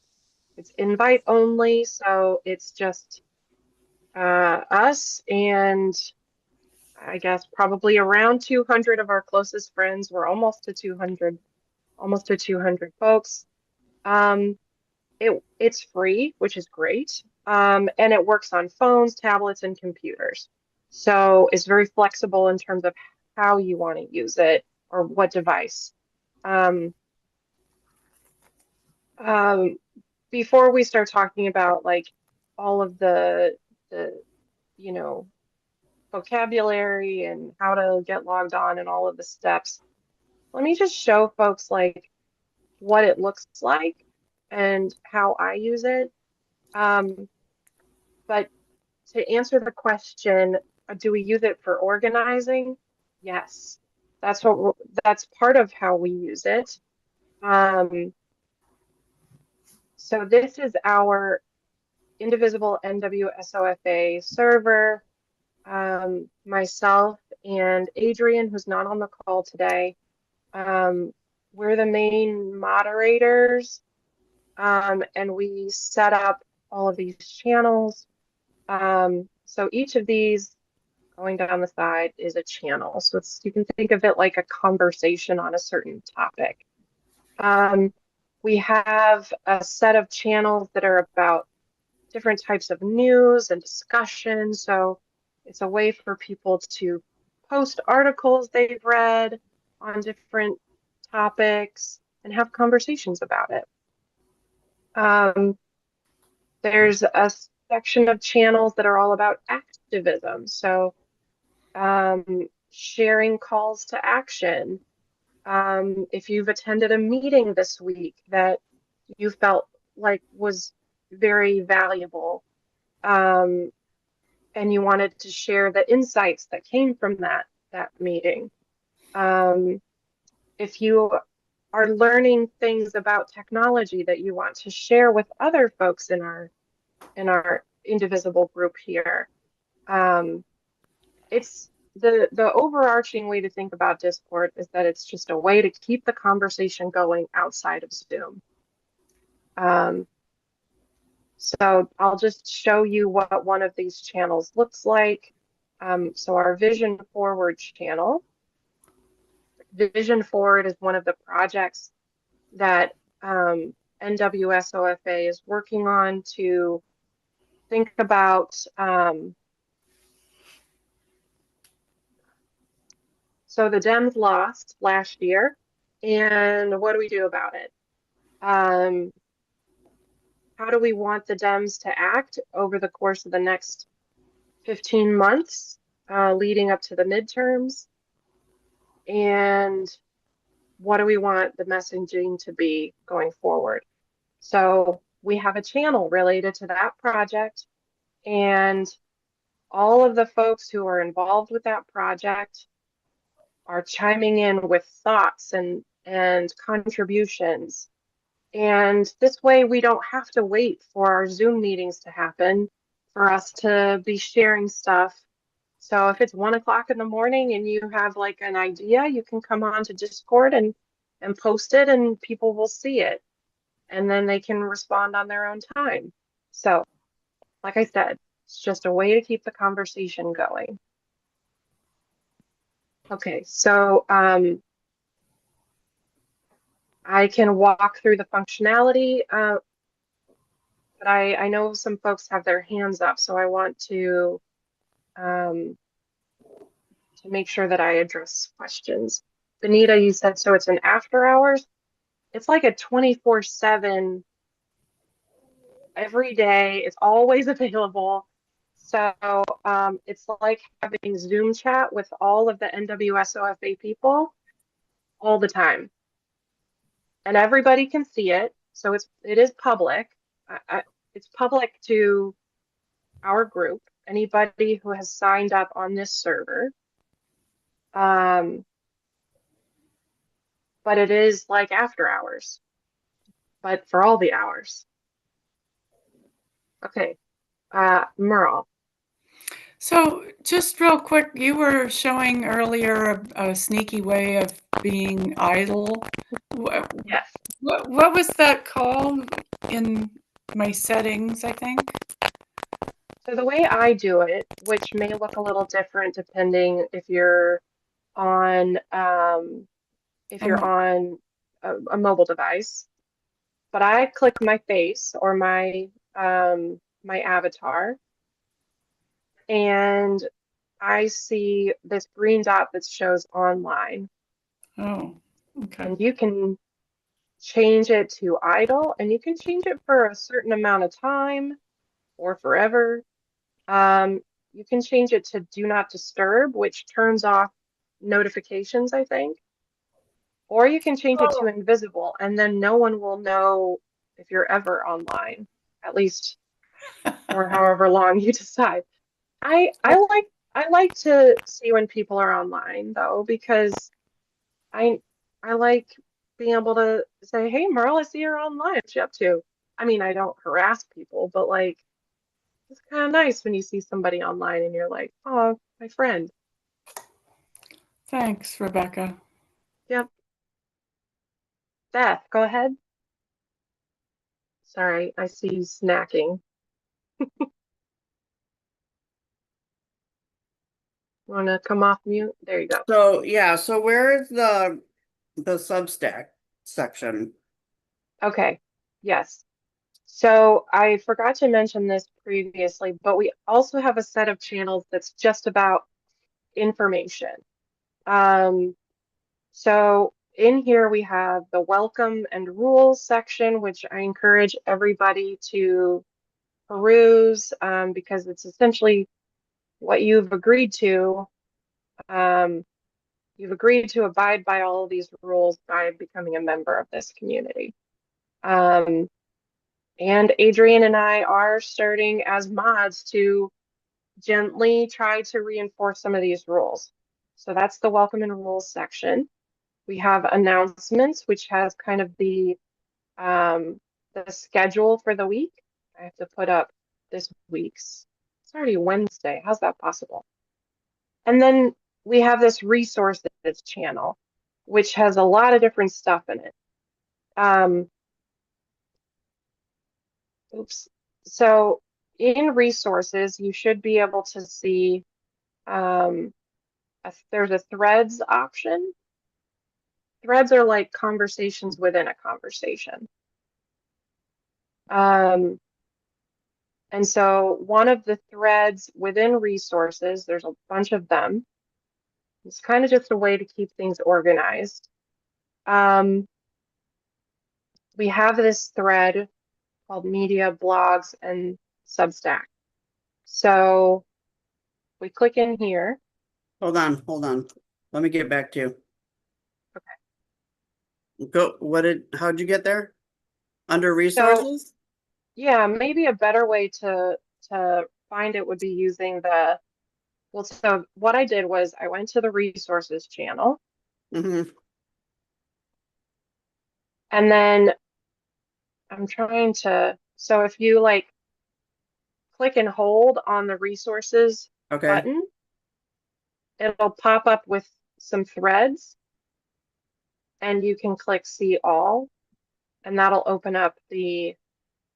It's invite only, so it's just us and I guess probably around 200 of our closest friends. We're almost to 200 folks. It's free, which is great. And it works on phones, tablets, and computers. So it's very flexible in terms of how you want to use it or what device. Before we start talking about like all of the you know vocabulary and how to get logged on and all of the steps, let me just show folks like what it looks like and how I use it. But to answer the question, do we use it for organizing? Yes, that's that's part of how we use it. So this is our Indivisible NWSOFA server. Myself and Adrian, who's not on the call today, we're the main moderators, and we set up all of these channels. So each of these going down the side is a channel. So you can think of it like a conversation on a certain topic. We have a set of channels that are about different types of news and discussion. So it's a way for people to post articles they've read on different topics and have conversations about it. There's a section of channels that are all about activism. So sharing calls to action. If you've attended a meeting this week that you felt like was very valuable, and you wanted to share the insights that came from that meeting. If you are learning things about technology that you want to share with other folks in our Indivisible group here, it's the overarching way to think about Discord is that it's just a way to keep the conversation going outside of Zoom. So I'll just show you what one of these channels looks like. So our Vision Forward channel. Vision Forward is one of the projects that NWSOFA is working on to think about so the Dems lost last year, and what do we do about it? How do we want the Dems to act over the course of the next 15 months leading up to the midterms? And what do we want the messaging to be going forward? So we have a channel related to that project, and all of the folks who are involved with that project are chiming in with thoughts and contributions. And this way we don't have to wait for our Zoom meetings to happen for us to be sharing stuff. So if it's 1 o'clock in the morning and you have like an idea, you can come on to Discord and post it and people will see it. And then they can respond on their own time. So like I said, it's just a way to keep the conversation going. Okay, so I can walk through the functionality, but I know some folks have their hands up, so I want to make sure that I address questions. Benita, you said so it's an after hours. It's like a 24/7 every day. It's always available. So it's like having Zoom chat with all of the NWSOFA people all the time. And everybody can see it. So it is public. it's public to our group, anybody who has signed up on this server. But it is like after hours, but for all the hours. Okay, Merle. So just real quick, you were showing earlier a sneaky way of being idle. Yes. What was that called in my settings, I think? So the way I do it, which may look a little different depending if you're on a mobile device, but I click my face or my avatar, and I see this green dot that shows online. Oh, okay. And you can change it to idle, and you can change it for a certain amount of time or forever. You can change it to do not disturb, which turns off notifications, I think. Or you can change it to invisible, and then no one will know if you're ever online, at least for however long you decide. I like to see when people are online though, because I I like being able to say, "Hey, Merle, I see you're online. What you up to?" I mean, I don't harass people, but like it's kind of nice when you see somebody online and you're like, "Oh, my friend." Thanks, Rebecca. Yep. Beth, go ahead. Sorry, I see you snacking. Want to come off mute? There you go. So yeah, so where is the Substack section? Okay. Yes. So I forgot to mention this previously, but we also have a set of channels that's just about information. So in here we have the welcome and rules section, which I encourage everybody to peruse because it's essentially what you've agreed to. You've agreed to abide by all of these rules by becoming a member of this community. And Adrian and I are starting as mods to gently try to reinforce some of these rules. So that's the welcome and rules section. We have announcements, which has kind of the schedule for the week. I have to put up this week's. It's already Wednesday. How's that possible? And then we have this resources channel, which has a lot of different stuff in it. Oops. So in resources, you should be able to see there's a threads option. Threads are like conversations within a conversation. And so one of the threads within resources, there's a bunch of them. It's kind of just a way to keep things organized. We have this thread called Media, Blogs, and Substack. So we click in here. Hold on. Let me get back to you. Okay. Go. How'd you get there? Under resources? So, yeah, maybe a better way to find it would be using well, so what I did was I went to the resources channel. Mm-hmm. And then I'm trying to, so if you like click and hold on the resources button, it'll pop up with some threads and you can click see all, and that'll open up the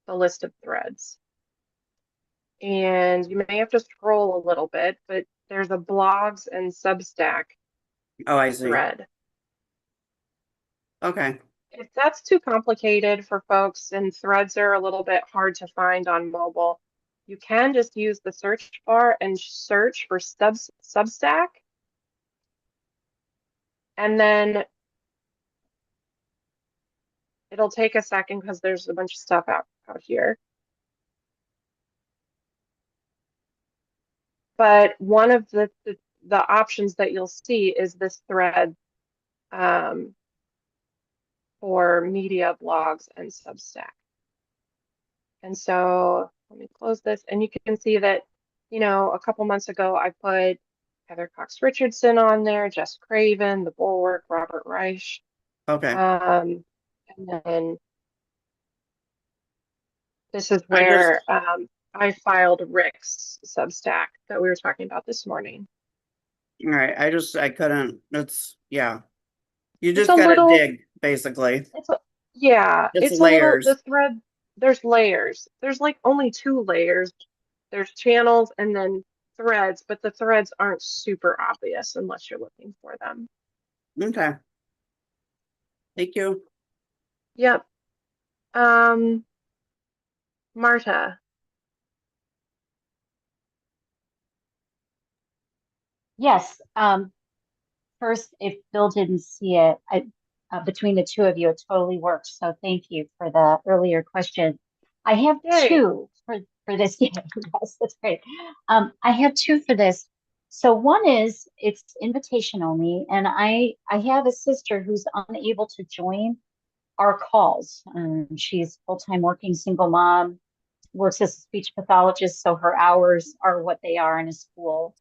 list of threads. And you may have to scroll a little bit, but there's a blogs and Substack thread. Okay. If that's too complicated for folks and threads are a little bit hard to find on mobile, you can just use the search bar and search for Substack. And then it'll take a second because there's a bunch of stuff out here. But one of the options that you'll see is this thread for media, blogs, and Substack. And so let me close this, and you can see that, you know, a couple months ago I put Heather Cox Richardson on there, Jess Craven, The Bulwark, Robert Reich. Okay. And then this is I just, where I filed Rick's Substack that we were talking about this morning. all right. I couldn't, yeah. You It's just a gotta little, dig, basically. yeah, It's it's a little, layers. the thread, there's layers. There's like only 2 layers. There's channels and then threads, but the threads aren't super obvious unless you're looking for them. Okay. Thank you. Yep. Marta. Yes. First, if Bill didn't see it, between the two of you, it totally works. So thank you for the earlier question. I have Yay. two for this. Yeah, yes, that's great. I have two for this. So one is it's invitation only, and I have a sister who's unable to join our calls. She's full-time working single mom, works as a speech pathologist, so her hours are what they are in a school.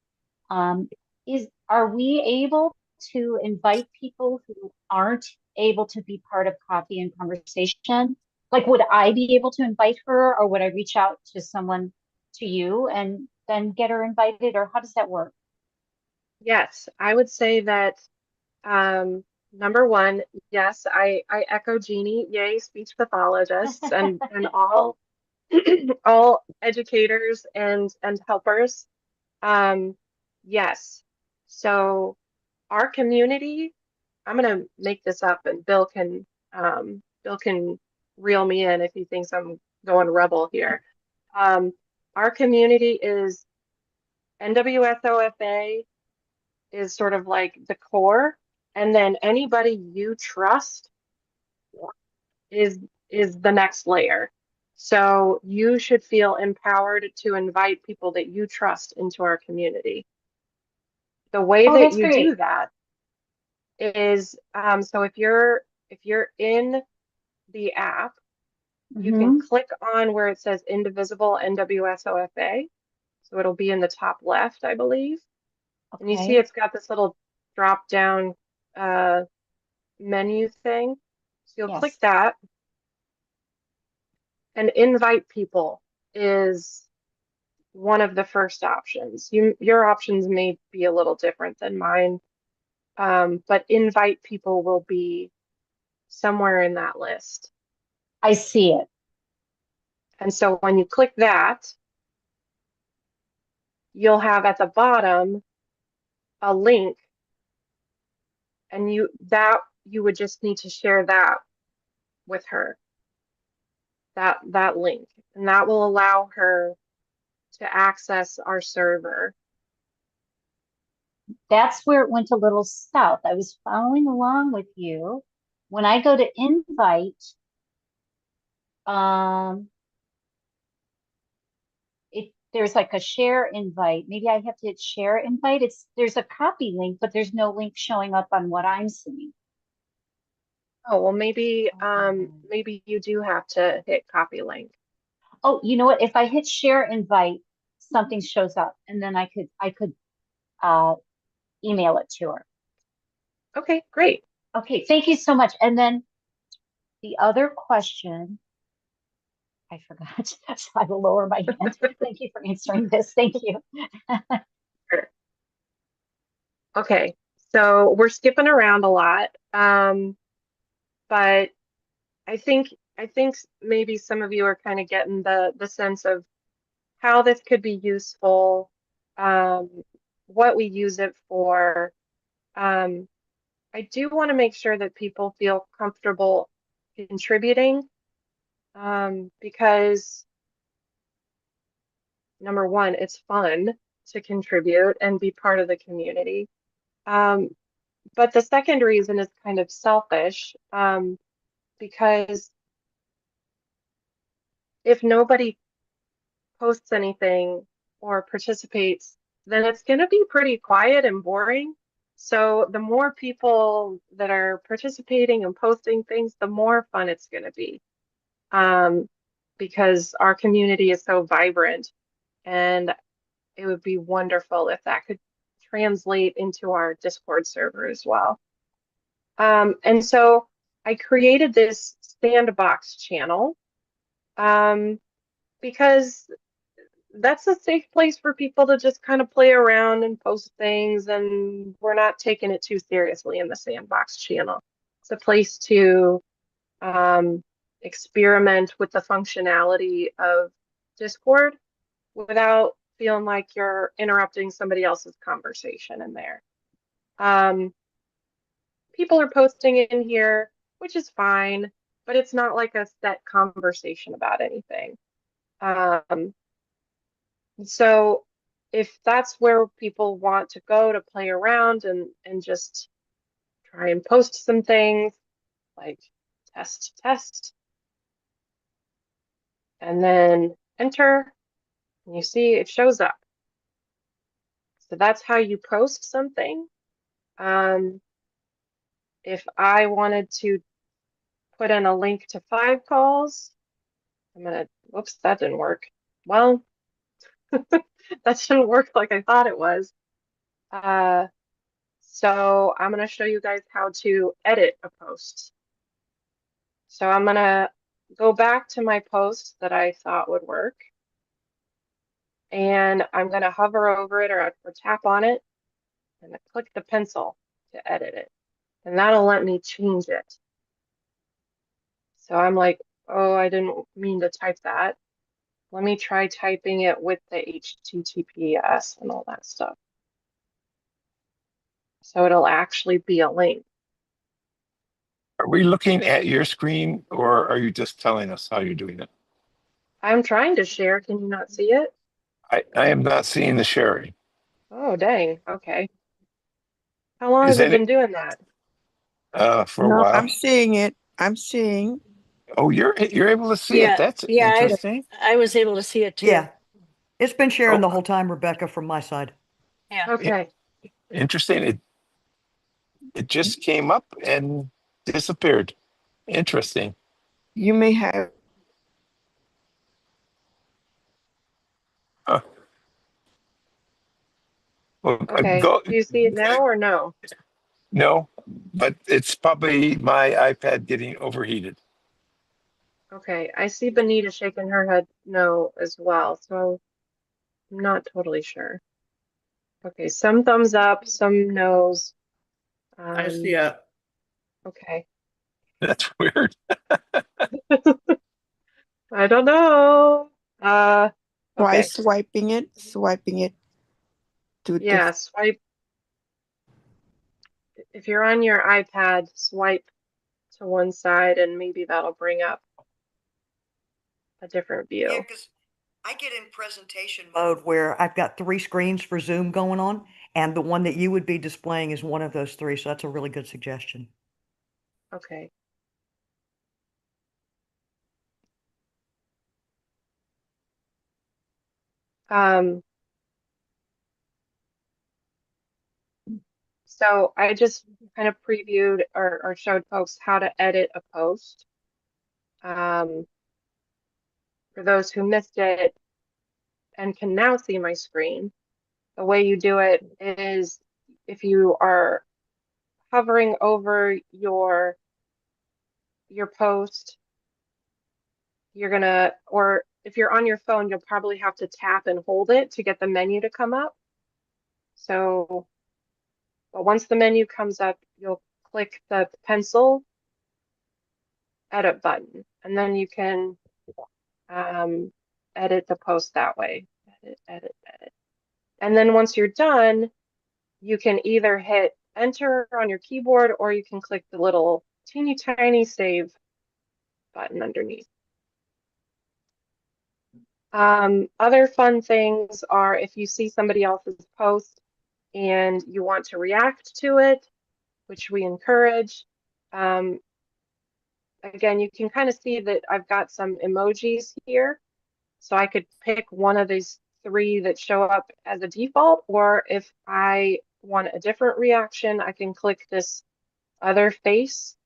Are we able to invite people who aren't able to be part of coffee and conversation? Like, would I be able to invite her, or would I reach out to someone, to you, and then get her invited, or how does that work? Yes, I would say that number one, yes, I echo Jeannie, yay, speech pathologists and all all educators and helpers. Yes. So our community, I'm gonna make this up and Bill can reel me in if he thinks I'm going rebel here. Our community is NWSOFA is sort of like the core, and then anybody you trust is is the next layer. So you should feel empowered to invite people that you trust into our community. The way Oh, that that's you do great. that is so if you're in the app, you can Mm-hmm. click on where it says Indivisible NWSOFA. So it'll be in the top left, I believe. And you see Okay. it's got this little drop down menu thing. So you'll click Yes. that, and invite people is one of the first options. Your options may be a little different than mine, but invite people will be somewhere in that list. I see it. And so when you click that, you'll have at the bottom a link, and you would just need to share that with her, that link, and that will allow her to access our server. That's where it went a little south. I was following along with you. When I go to invite, if there's like a share invite, maybe I have to hit share invite. There's a copy link, but there's no link showing up on what I'm seeing. Oh, well, maybe you do have to hit copy link. Oh, you know what? If I hit share invite, something shows up, and then I could email it to her. Okay, great. Okay, thank you so much. And then the other question, I forgot, so I will lower my hand. Thank you for answering this. Thank you. Sure. Okay, so we're skipping around a lot, but I think maybe some of you are kind of getting the sense of how this could be useful, um, what we use it for. Um, I do want to make sure that people feel comfortable contributing, because number one, it's fun to contribute and be part of the community. Um, but the second reason is kind of selfish, because if nobody posts anything or participates, then it's going to be pretty quiet and boring. So the more people that are participating and posting things, the more fun it's going to be. Um, because our community is so vibrant, and it would be wonderful if that could translate into our Discord server as well. And so I created this sandbox channel because that's a safe place for people to just kind of play around and post things, and we're not taking it too seriously in the sandbox channel. It's a place to experiment with the functionality of Discord without feeling like you're interrupting somebody else's conversation in there. People are posting in here, which is fine, but it's not like a set conversation about anything. So if that's where people want to go to play around and just try and post some things like test, and then enter, and you see it shows up. So that's how you post something. If I wanted to put in a link to 5 calls, whoops, that didn't work. Well, that didn't work like I thought it was. So I'm gonna show you guys how to edit a post. So I'm gonna go back to my post that I thought would work. And I'm gonna hover over it or tap on it and click the pencil to edit it. And that'll let me change it. So I'm like, oh, I didn't mean to type that. Let me try typing it with the HTTPS and all that stuff. So it'll actually be a link. Are we looking at your screen, or are you just telling us how you're doing it? I'm trying to share. Can you not see it? I am not seeing the sharing. Oh, dang. Okay. How long Is has it that been doing that? for a No, while? I'm seeing it. I'm seeing. Oh, you're able to see it. That's interesting. I was able to see it too. Yeah, it's been sharing the Oh, whole time, Rebecca, from my side. Yeah. Okay. interesting. It just came up and disappeared. Interesting. You may have. Huh. Well, Okay. Do you see it now or no? no, but it's probably my iPad getting overheated. Okay. I see Benita shaking her head no as well. So I'm not totally sure. Okay. Some thumbs up, some no's. I see it. Okay. That's weird. I don't know. Try Okay. swiping it to Yeah, swipe. If you're on your iPad, swipe to one side and maybe that'll bring up a different Yeah, view. because I get in presentation mode where I've got 3 screens for Zoom going on, and the one that you would be displaying is one of those 3. So that's a really good suggestion. Okay. So I just kind of previewed or showed folks how to edit a post. For those who missed it and can now see my screen, the way you do it is if you are hovering over your post, you're gonna, or if you're on your phone, you'll probably have to tap and hold it to get the menu to come up. So, but once the menu comes up, you'll click the pencil edit button, and then you can edit the post that way. Edit. And then once you're done, you can either hit enter on your keyboard or you can click the little teeny tiny save button underneath. Other fun things are if you see somebody else's post and you want to react to it, which we encourage. Again, you can kind of see that I've got some emojis here. So I could pick one of these 3 that show up as a default, or if I want a different reaction, I can click this other face.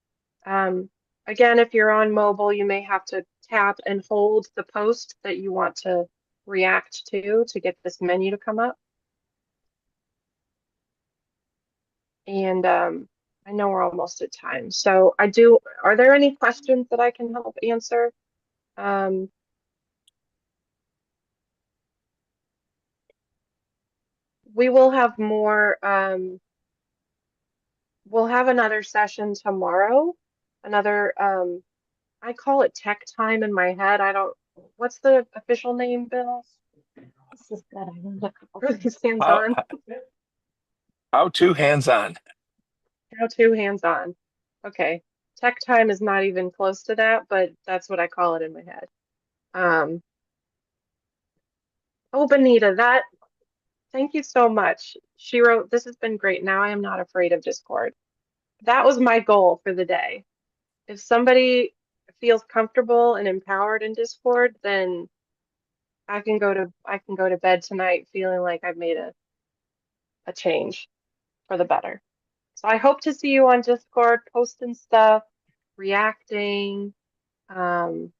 Again, if you're on mobile, you may have to tap and hold the post that you want to react to get this menu to come up. And I know we're almost at time. So are there any questions that I can help answer? We will have more, we'll have another session tomorrow. Another, I call it tech time in my head. What's the official name, Bill? This is good. I learned a couple Really things. hands-on. How to hands-on. How to hands-on. Okay. Tech time is not even close to that, but that's what I call it in my head. Oh, Benita, thank you so much. She wrote, "This has been great. Now I am not afraid of Discord." That was my goal for the day. If somebody feels comfortable and empowered in Discord, then I can go to bed tonight feeling like I've made a change for the better. So I hope to see you on Discord, posting stuff, reacting, and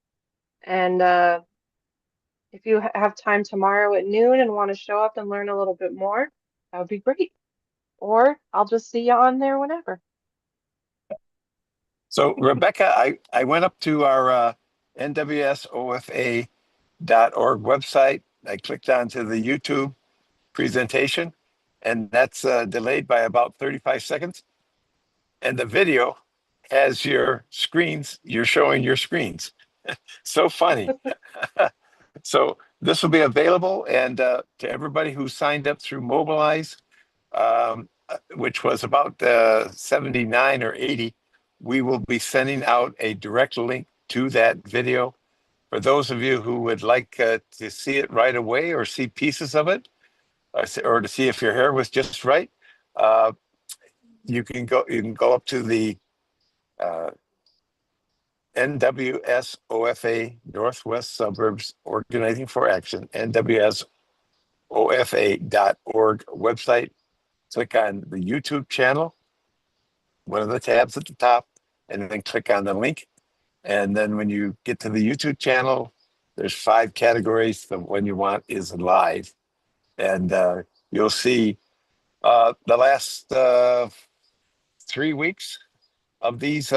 if you have time tomorrow at noon and want to show up and learn a little bit more, that would be great. Or I'll just see you on there whenever. So Rebecca, I went up to our NWSOFA.org website. I clicked onto the YouTube presentation, and that's delayed by about 35 seconds. And the video has your screens. You're showing your screens. So funny. So this will be available, and to everybody who signed up through Mobilize, which was about 79 or 80, we will be sending out a direct link to that video. For those of you who would like to see it right away or see pieces of it, or to see if your hair was just right, you can go up to the NWSOFA Northwest Suburbs Organizing for Action, NWSOFA.org website. Click on the YouTube channel, one of the tabs at the top, and then click on the link. And then when you get to the YouTube channel, there's 5 categories. The one you want is live. And you'll see the last 3 weeks of these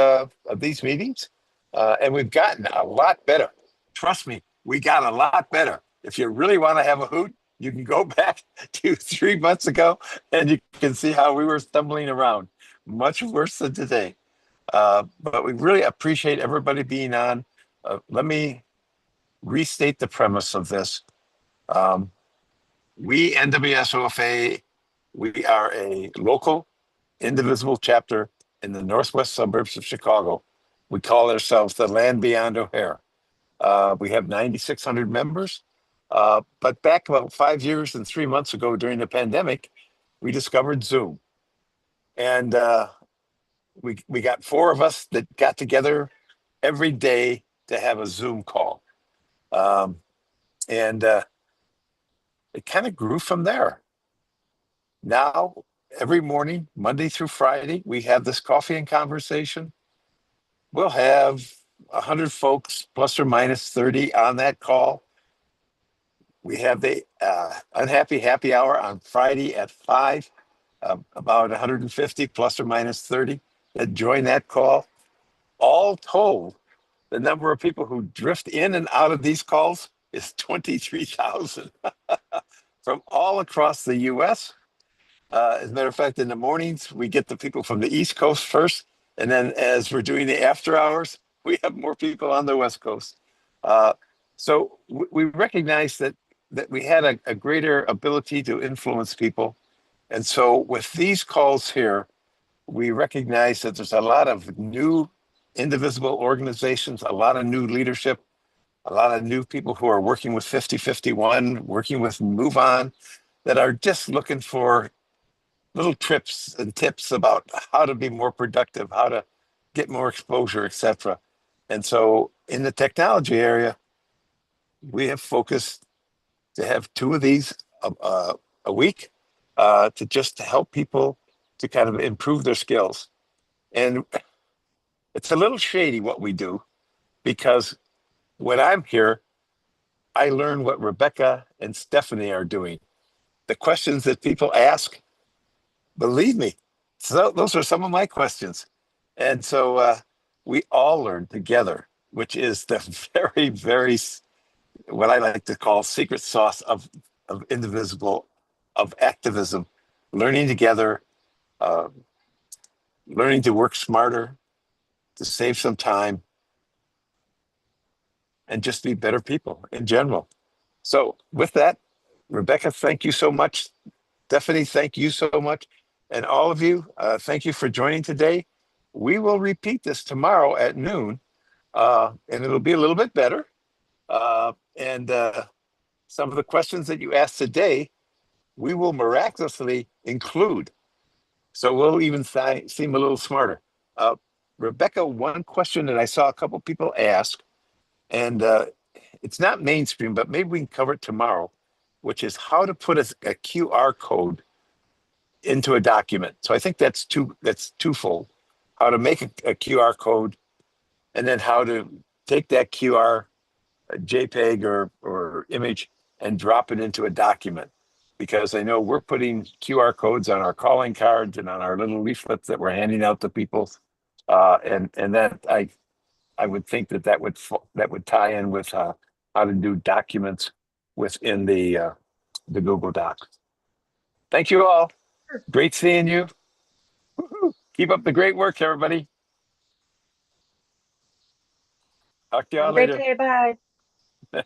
meetings, and we've gotten a lot better. Trust me, we got a lot better. If you really want to have a hoot, you can go back to 3 months ago, and you can see how we were stumbling around. Much worse than today. But we really appreciate everybody being on. Let me restate the premise of this. We, NWSOFA, we are a local, indivisible chapter in the northwest suburbs of Chicago. We call ourselves the Land Beyond O'Hare. We have 9,600 members. But back about 5 years and 3 months ago during the pandemic, we discovered Zoom. And we got 4 of us that got together every day to have a Zoom call. And it kind of grew from there. Now, every morning, Monday through Friday, we have this coffee and conversation. We'll have 100 folks, plus or minus 30 on that call. We have the Unhappy Happy Hour on Friday at 5, about 150 plus or minus 30 that join that call. All told, the number of people who drift in and out of these calls is 23,000 from all across the U.S. As a matter of fact, in the mornings, we get the people from the East Coast first. And then as we're doing the after hours, we have more people on the West Coast. So we recognize that we had a greater ability to influence people. And so with these calls here, we recognize that there's a lot of new indivisible organizations, a lot of new leadership, a lot of new people who are working with 5051, working with Move On, that are just looking for little trips and tips about how to be more productive, how to get more exposure, etc. And so in the technology area, we have focused to have 2 of these a week to just help people to kind of improve their skills. And It's a little shady what we do, because when I'm here, I learn what Rebecca and Stephanie are doing. The questions that people ask, believe me, so those are some of my questions. And so we all learn together, which is the very, very, what I like to call secret sauce of indivisible, of activism, learning together, uh, learning to work smarter, to save some time, and just be better people in general. So with that, Rebecca, thank you so much. Stephanie, thank you so much. And all of you, thank you for joining today. We will repeat this tomorrow at noon, and it'll be a little bit better. And some of the questions that you asked today, we will miraculously include. So we'll even seem a little smarter. Rebecca, one question that I saw a couple people ask, and it's not mainstream, but maybe we can cover it tomorrow, which is how to put a QR code into a document. So I think that's twofold. How to make a QR code, and then how to take that QR JPEG or image and drop it into a document. Because I know we're putting QR codes on our calling cards and on our little leaflets that we're handing out to people, and that I would think that would tie in with how to do documents within the Google Docs. Thank you all. Great seeing you. Woo-hoo. Keep up the great work, everybody. Talk to Have y'all a great later. day. Bye.